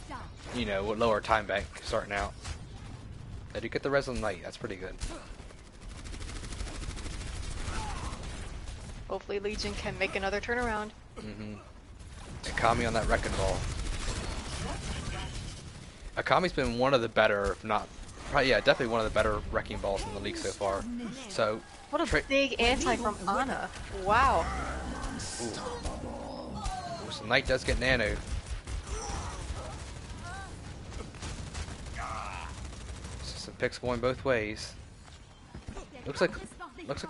you know, with lower time bank starting out. They do get the res on the Knight. That's pretty good. Hopefully Legion can make another turnaround. Mm-hmm. Akami on that Wrecking Ball. Akami's been one of the better, if not, probably, yeah, definitely one of the better Wrecking Balls in the league so far. So, What a big anti from Ana. Wow. ooh. So Knight does get nano. So some picks going both ways. Looks like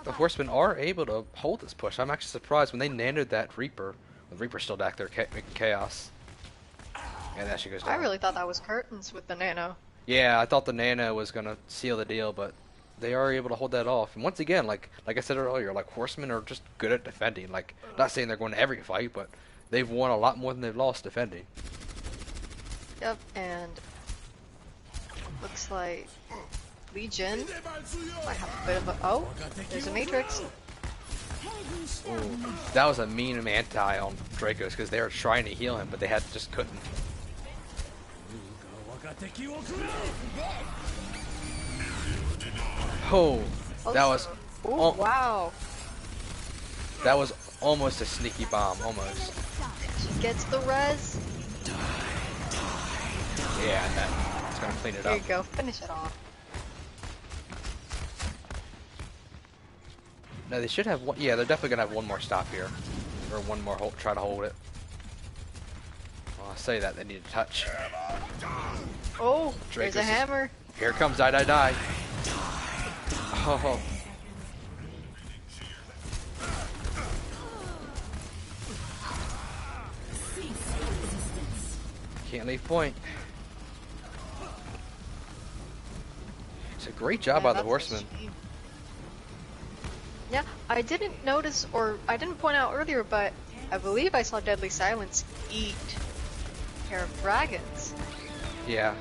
the Horsemen are able to hold this push. I'm actually surprised when they nanoed that Reaper. The Reaper's still back there making chaos. And that she goes down. I really thought that was curtains with the nano. Yeah, I thought the Nano was gonna seal the deal, but they are able to hold that off. And once again, like I said earlier, like Horsemen are just good at defending. Like, not saying they're going to every fight, but they've won a lot more than they've lost defending. Yep, and looks like Legion might have a bit of a oh, there's a Matrix. Ooh, that was a mean anti on Dracos because they were trying to heal him, but they just couldn't. Oh, that was Ooh, wow. that was almost a sneaky bomb, almost. She gets the res. Yeah, and that's gonna clean it There up. you go, finish it off. No, they should have one. Yeah, they're definitely gonna have one more stop here, or one more hold. Try to hold it. Well, I say that they need to touch. Oh, Drake there's a is- hammer. Here comes Die Die Die. Oh. Can't leave point. It's a great job by the that's a Horseman. shame. Yeah, I didn't notice, or I didn't point out earlier, but I believe I saw Deadly Silence eat a pair of dragons. Yeah.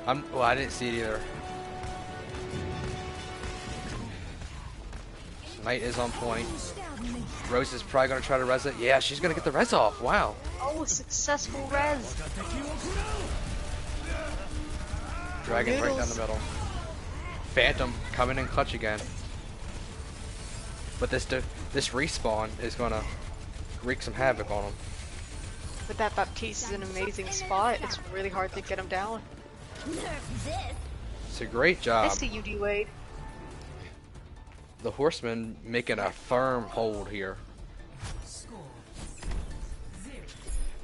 Well, I didn't see it either. Knight is on point. Sterben nicht. Rose is probably going to try to res it. Yeah, she's going to get the res off. Wow. Oh, successful res. Dragon right down Noodles. the middle. Phantom coming in clutch again. But this respawn is going to wreak some havoc on him. But that Baptiste is an amazing spot. It's really hard to get him down. It's a great I job. see you, D-Wade. The Horseman making a firm hold here. Score 0.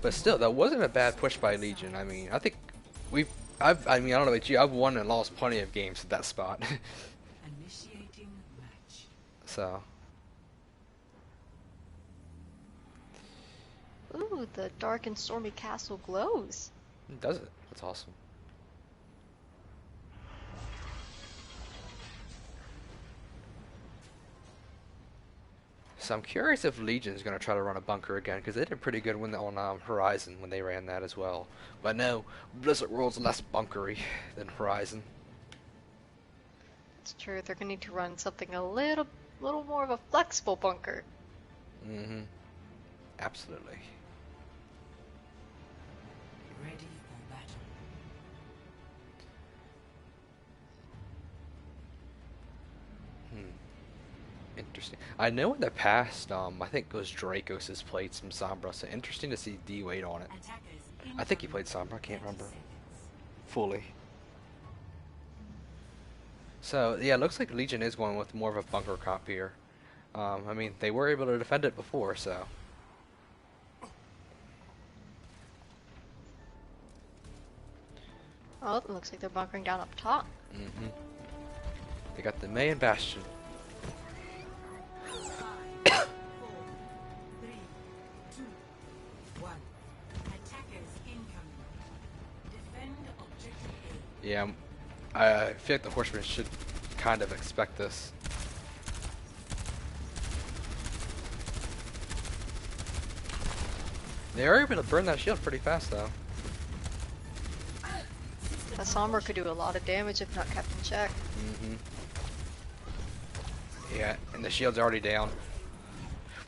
But still, that wasn't a bad push by Legion. I mean, I think I don't know about you, I've won and lost plenty of games at that spot. Initiating match. So, Ooh, the dark and stormy castle glows. does it? That's awesome. So I'm curious if Legion's going to try to run a bunker again, because they did pretty good on Horizon when they ran that as well. But no, Blizzard World's less bunkery than Horizon. It's true, they're gonna need to run something a little more of a flexible bunker. Mm-hmm. Absolutely. Ready for battle. Interesting. I know in the past, I think it was Dracos has played some Sombra, so interesting to see D-Wade on it. Attackers I think he played Sombra, I can't remember seconds. fully. So, yeah, it looks like Legion is going with more of a bunker comp here. I mean, they were able to defend it before, so. Oh, it looks like they're bunkering down up top. Mm-hmm. They got the May and Bastion. 5, 4, 3, 2, 1. Attackers incoming. Defend objective A. Yeah, I feel like the Horsemen should kind of expect this. They are able to burn that shield pretty fast, though. A Sombra could do a lot of damage if not kept in check. Mm-hmm. Yeah, and the shield's already down.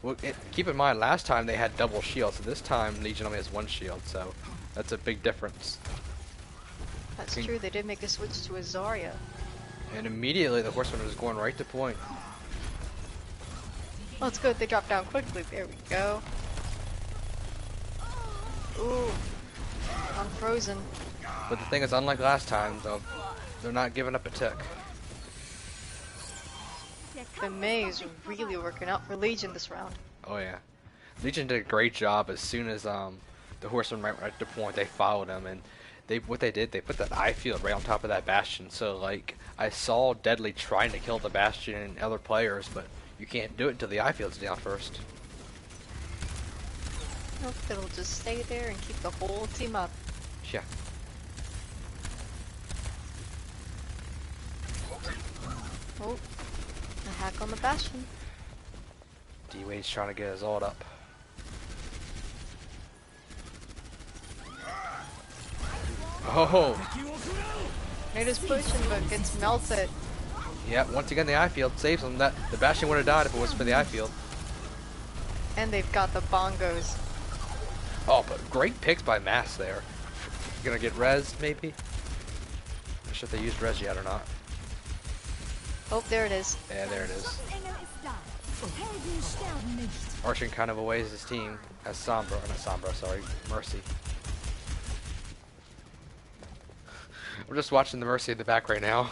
Well, keep in mind, last time they had double shield, so this time Legion only has one shield, so that's a big difference. That's true, they did make a switch to a Zarya. And immediately the Horseman was going right to point. Well, it's good, they dropped down quickly. There we go. Ooh. Unfrozen. But the thing is, unlike last time, though, they're not giving up a tick. The May is really working out for Legion this round. Oh yeah, Legion did a great job. As soon as the Horseman went right to point, they followed him, and they put that eye field right on top of that Bastion. So like, I saw Deadly trying to kill the Bastion and other players, but you can't do it until the eye field's down first. Nope, it'll just stay there and keep the whole team up. Yeah. Oh, a hack on the Bastion. D-Wade's trying to get his ult up. Oh, It is pushing, but gets melted. yeah. Once again, the eye field saves him. That the Bastion would have died if it wasn't for the eye field. And they've got the bongos. Oh, but great picks by Mass there. Gonna get res, maybe? Not sure if they used res yet or not. Oh, there it is. Yeah, there it is. Engel ist da. Helden sterben nicht. Arching kind of aways his team as Sombra, or not Sombra, sorry, Mercy. We're just watching the Mercy in the back right now.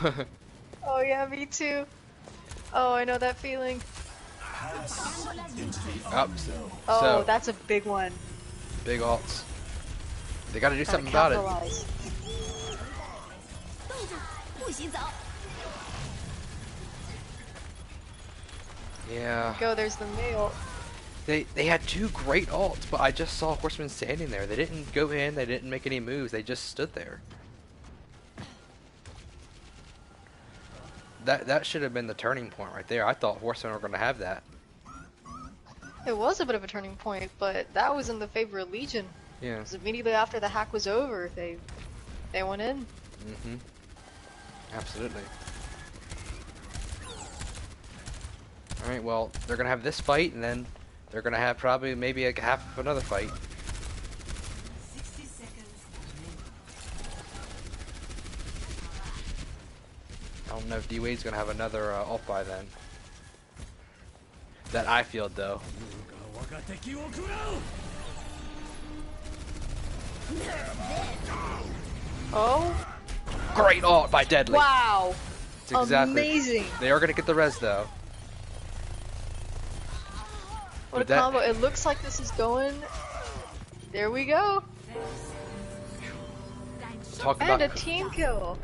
Oh yeah, me too. Oh, I know that feeling. Oh, Oh, so that's a big one. big ults. They gotta do Gotta something about it. capitalize. 冻着，不许走。 Yeah. Go, there's the mail. They had two great ults, but I just saw Horseman standing there. They didn't go in, they didn't make any moves, they just stood there. That should have been the turning point right there. I thought Horsemen were gonna have that. It was a bit of a turning point, but that was in the favor of Legion. Yeah. Because immediately after the hack was over, they went in. Mm-hmm. Absolutely. Alright, well, they're gonna have this fight, and then they're gonna have probably maybe like half of another fight. 60 seconds remaining. I don't know if D-Wade's gonna have another ult by then. That I feel though. 我が敵を食らう Oh, Great ult by Deadly. wow. It's exactly. Amazing. They are gonna get the res though. What a But that- combo. It looks like this is going. There we go. Talk And a about. team kill.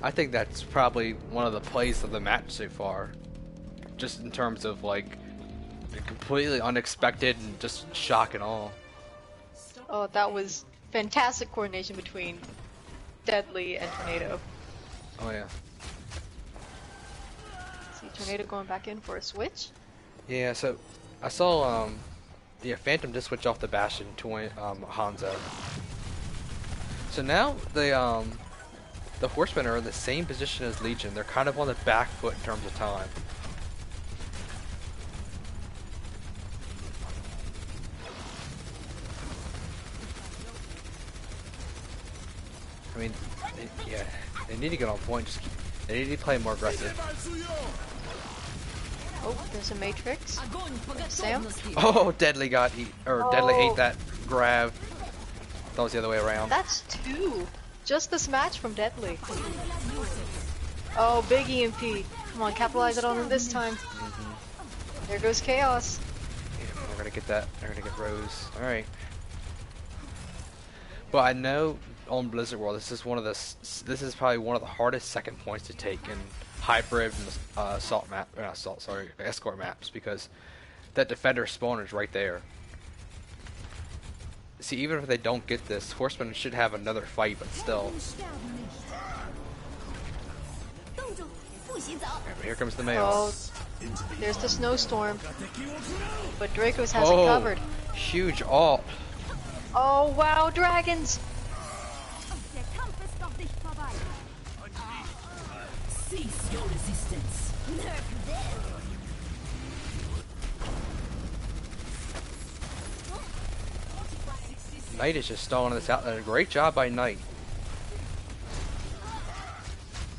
I think that's probably one of the plays of the match so far. Just in terms of like completely unexpected and just shock and all. Oh, that was fantastic coordination between Deadly and Tornado. Oh yeah. See Tornado going back in for a switch. Yeah, so I saw yeah, Phantom just switch off the Bastion to Hanzo. So now the Horsemen are in the same position as Legion. They're kind of on the back foot in terms of time. I mean, yeah, they need to get on point. They need to play more aggressive. Oh, there's a Matrix. Sam? Oh, Deadly got Deadly Oh. ate that grab. That was the other way around. That's two. Just this match from Deadly. Oh, big EMP. Come on, capitalize it on him this time. There goes Chaos. Yeah, they're gonna get that. They're gonna get Rose. All right. Well, I know on Blizzard World, this is probably one of the hardest second points to take in hybrid assault map, escort maps, because that defender spawner is right there. See, even if they don't get this, Horseman should have another fight, but still. Sterben nicht. 冻住，不许走。 Here comes the mail. Oh, there's the snowstorm. But Dracos has it covered. Huge ult. Oh, wow, dragons! Der Kampf ist noch nicht vorbei. Cease your resistance. Knight is just stalling this out. A great job by Knight.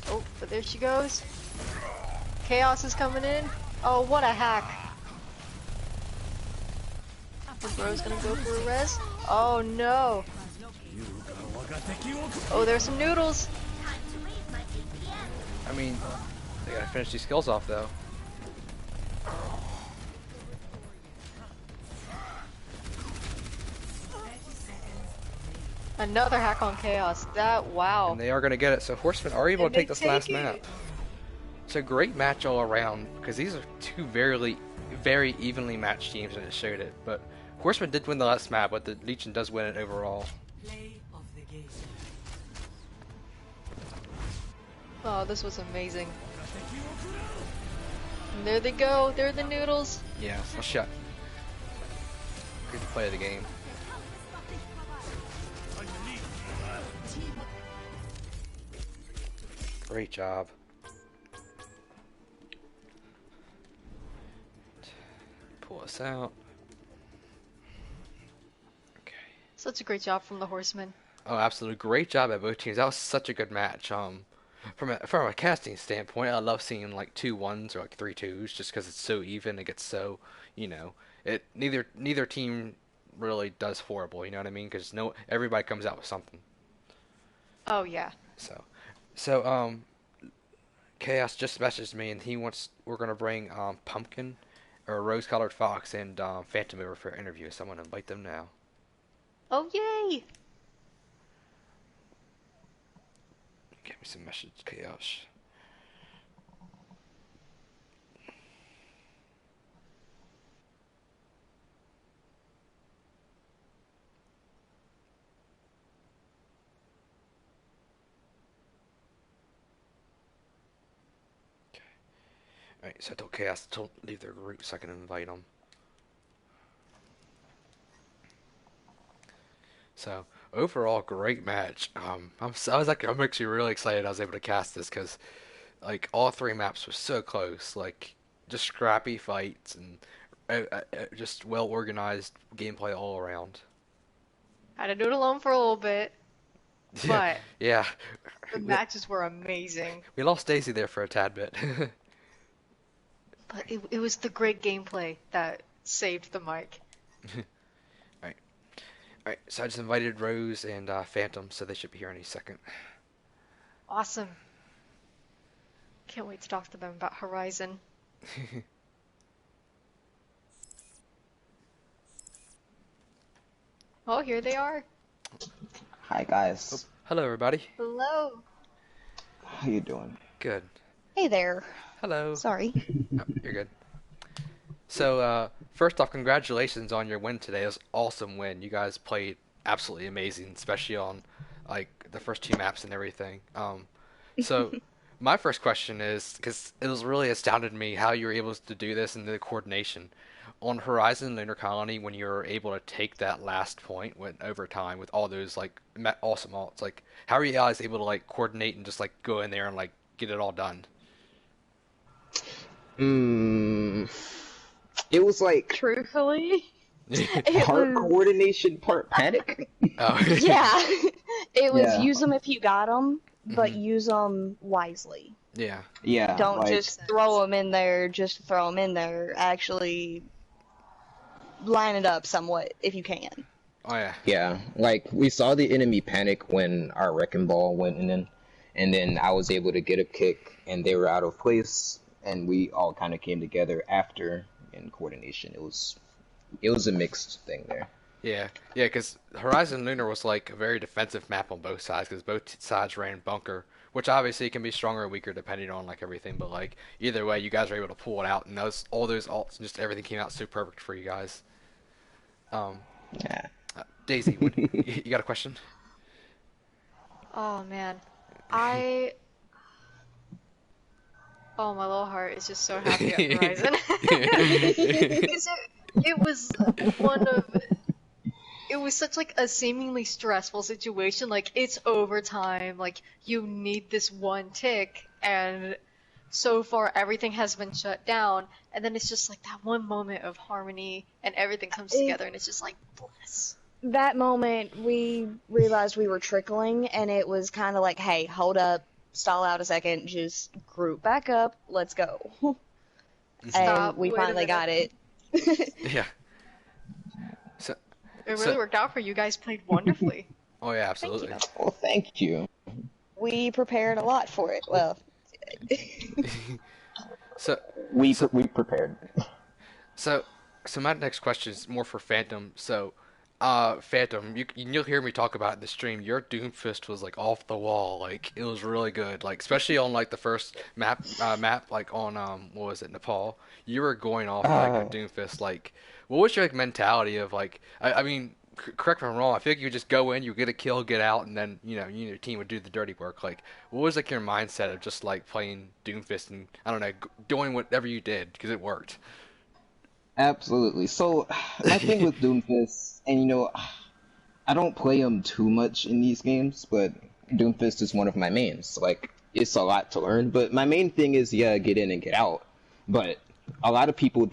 Oh, but there she goes. Chaos is coming in. Oh, what a hack. The bro's gonna go for a res. Oh no. Oh, there's some noodles. I mean, they gotta finish these skills off though. Another hack on Chaos. That, wow. And they are gonna get it. So Horsemen are able And to take they this last take it. map. It's a great match all around because these are two very evenly matched teams, and it showed it. But Horseman did win the last map, but the Legion does win it overall. Play of the game. Oh, this was amazing. And there they go. There are the noodles. Yeah, well, shot. Good play of the game. Great job. Pull us out. Okay. Such a great job from the Horsemen. Oh, absolutely great job at both teams. That was such a good match. From a casting standpoint, I love seeing like 2-1s or like 3-2s, just because it's so even. It gets so, neither team really does horrible. You know what I mean? Because everybody comes out with something. Oh, yeah. So Chaos just messaged me, and we're gonna bring Pumpkin or Rose-Colored Fox and Phantom over for an interview. So I'm gonna invite them now. Oh, yay! Get me some message chaos. Alright, so I told Chaos to leave their group so I can invite them. So overall, great match. I'm actually really excited I was able to cast this because like all three maps were so close. Like just scrappy fights and just well organized gameplay all around. Had to do it alone for a little bit, but Yeah, the we, matches were amazing. we lost Daisy there for a tad bit. But it was the great gameplay that saved the mic. Alright, alright. So I just invited Rose and Phantom, so they should be here any second. Awesome. Can't wait to talk to them about Horizon. Oh, here they are. Hi guys. Hello, everybody. Hello. How you doing? Good. Hey there. Hello. Sorry. Oh, you're good. So, first off, congratulations on your win today. It was an awesome win. You guys played absolutely amazing, especially on like the first two maps and everything. So my first question is because it was really astounded me how you were able to do this and the coordination on Horizon Lunar Colony when you were able to take that last point with overtime with all those like awesome ults. Like, how are you guys able to like coordinate and just like go in there and like get it all done? It was like Truthfully, part was- coordination, part panic. Oh. yeah. It was Yeah. use them if you got them, but use them wisely. Yeah. Yeah. Don't like, just throw them in there just to throw them in there. Actually line it up somewhat if you can. Oh yeah. Yeah, like we saw the enemy panic when our wrecking ball went in, and then I was able to get a kick, and they were out of place, and we all kind of came together after in coordination. It was a mixed thing there. Yeah, yeah, because Horizon Lunar was like a very defensive map on both sides because both sides ran bunker, which obviously can be stronger or weaker depending on like everything. But like either way, you guys were able to pull it out, and all those alts, just everything came out so perfect for you guys. Yeah. Daisy, you got a question? Oh man, oh, my little heart is just so happy at Horizon. Because it was it was such like a seemingly stressful situation. Like it's overtime, like you need this one tick, and so far everything has been shut down, and then it's just like that one moment of harmony, and everything comes together, and it's just like bliss. That moment, we realized we were trickling, and it was kind of like, hey, hold up, stall out a second, just group back up, let's go. Stop, And we wait a finally got it. Yeah. So, It really worked out for you. Guys played wonderfully. oh yeah, absolutely. you. Well, thank you. We prepared a lot for it. Well, So, We prepared. so my next question is more for Phantom. So, Phantom, you'll hear me talk about it in the stream. Your Doomfist was like off the wall. Like it was really good. Like especially on like the first map, like on what was it, Nepal? You were going off like a Doomfist. Like, what was your like mentality of like? I mean, correct me if I'm wrong. I feel like you would just go in, you get a kill, get out, and then you and your team would do the dirty work. Like, what was like your mindset of just like playing Doomfist and I don't know, doing whatever you did because it worked? Absolutely. So, my thing with Doomfist, and I don't play him too much in these games, but Doomfist is one of my mains. Like, it's a lot to learn, but my main thing is, yeah, get in and get out. But a lot of people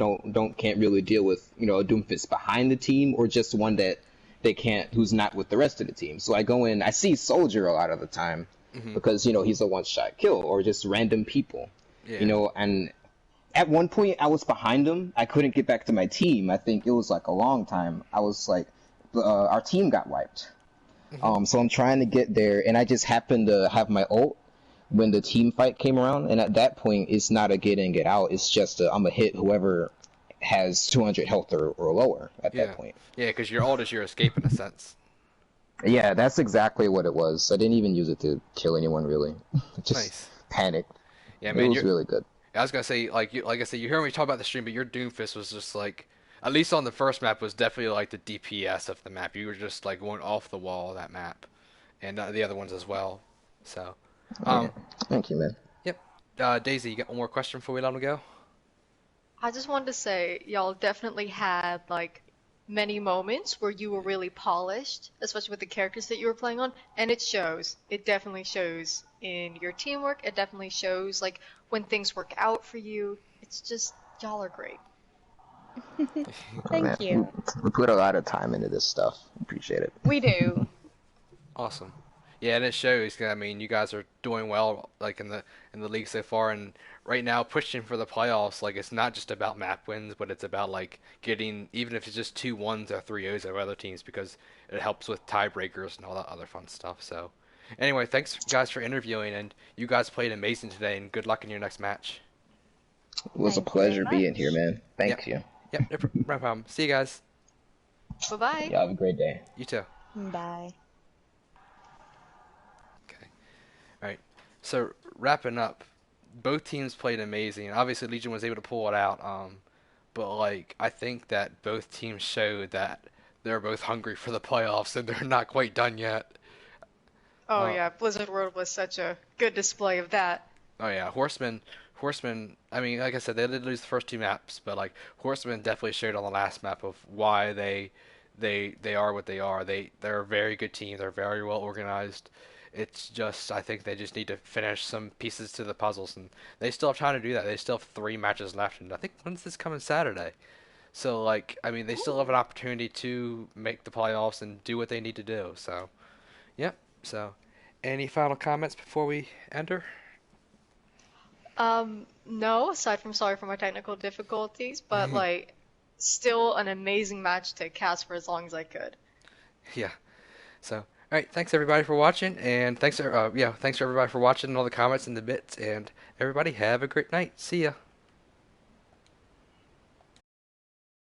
can't really deal with, a Doomfist behind the team, or just one that they can't, who's not with the rest of the team. So I go in, I see Soldier a lot of the time, because, he's a one-shot kill, or just random people, Yeah. And at one point, I was behind him. I couldn't get back to my team. I think it was like a long time. I was like, our team got wiped. So I'm trying to get there, and I just happened to have my ult when the team fight came around. And at that point, it's not a get in, get out. It's just I'm going to hit whoever has 200 health or lower at that point. Yeah, because your ult is your escape in a sense. Yeah, that's exactly what it was. I didn't even use it to kill anyone really. Just Nice. panicked. Yeah, It man. was really good. I was gonna say, like I said, you hear me talk about the stream, but your Doomfist was just like, at least on the first map, was definitely like the DPS of the map. You were just like going off the wall that map, and the other ones as well. So, Yeah. um, Thank you, man. yep. Daisy, you got one more question before we let him go? I just wanted to say, y'all definitely had like many moments where you were really polished, especially with the characters that you were playing on, and it shows. It definitely shows in your teamwork. It definitely shows like when things work out for you. It's just y'all are great. Man, Thank you. we put a lot of time into this stuff. Appreciate it. We do. Awesome. Yeah, and it shows. 'Cause, I mean, you guys are doing well, like in the league so far, and right now pushing for the playoffs. Like it's not just about map wins, but it's about like getting, even if it's just 2-1s or 3-0s over other teams, because it helps with tiebreakers and all that other fun stuff. So, anyway, thanks guys for interviewing, and you guys played amazing today, and good luck in your next match. It was a Thank you very pleasure being here, much. man. Thank you. Yep, no problem. See you guys. Bye bye. Y'all have a great day. You too. Bye. Okay. All right. So wrapping up, both teams played amazing. Obviously, Legion was able to pull it out. But like I think that both teams showed that they're both hungry for the playoffs, and they're not quite done yet. Oh Uh, yeah, Blizzard World was such a good display of that. oh yeah, Horseman. I mean, like I said, they did lose the first two maps, but like Horseman definitely showed on the last map of why they are what they are. They're a very good team. They're very well organized. It's just I think they just need to finish some pieces to the puzzles, and they still have time to do that. They still have 3 matches left, and I think when's this coming Saturday? So like I mean, they still have an opportunity to make the playoffs and do what they need to do. So yep. So any final comments before we enter? No, aside from sorry for my technical difficulties, but like still an amazing match to cast for as long as I could. Yeah. So, all right. Thanks everybody for watching, and thanks for everybody for watching and all the comments and the bits. And everybody have a great night. See ya.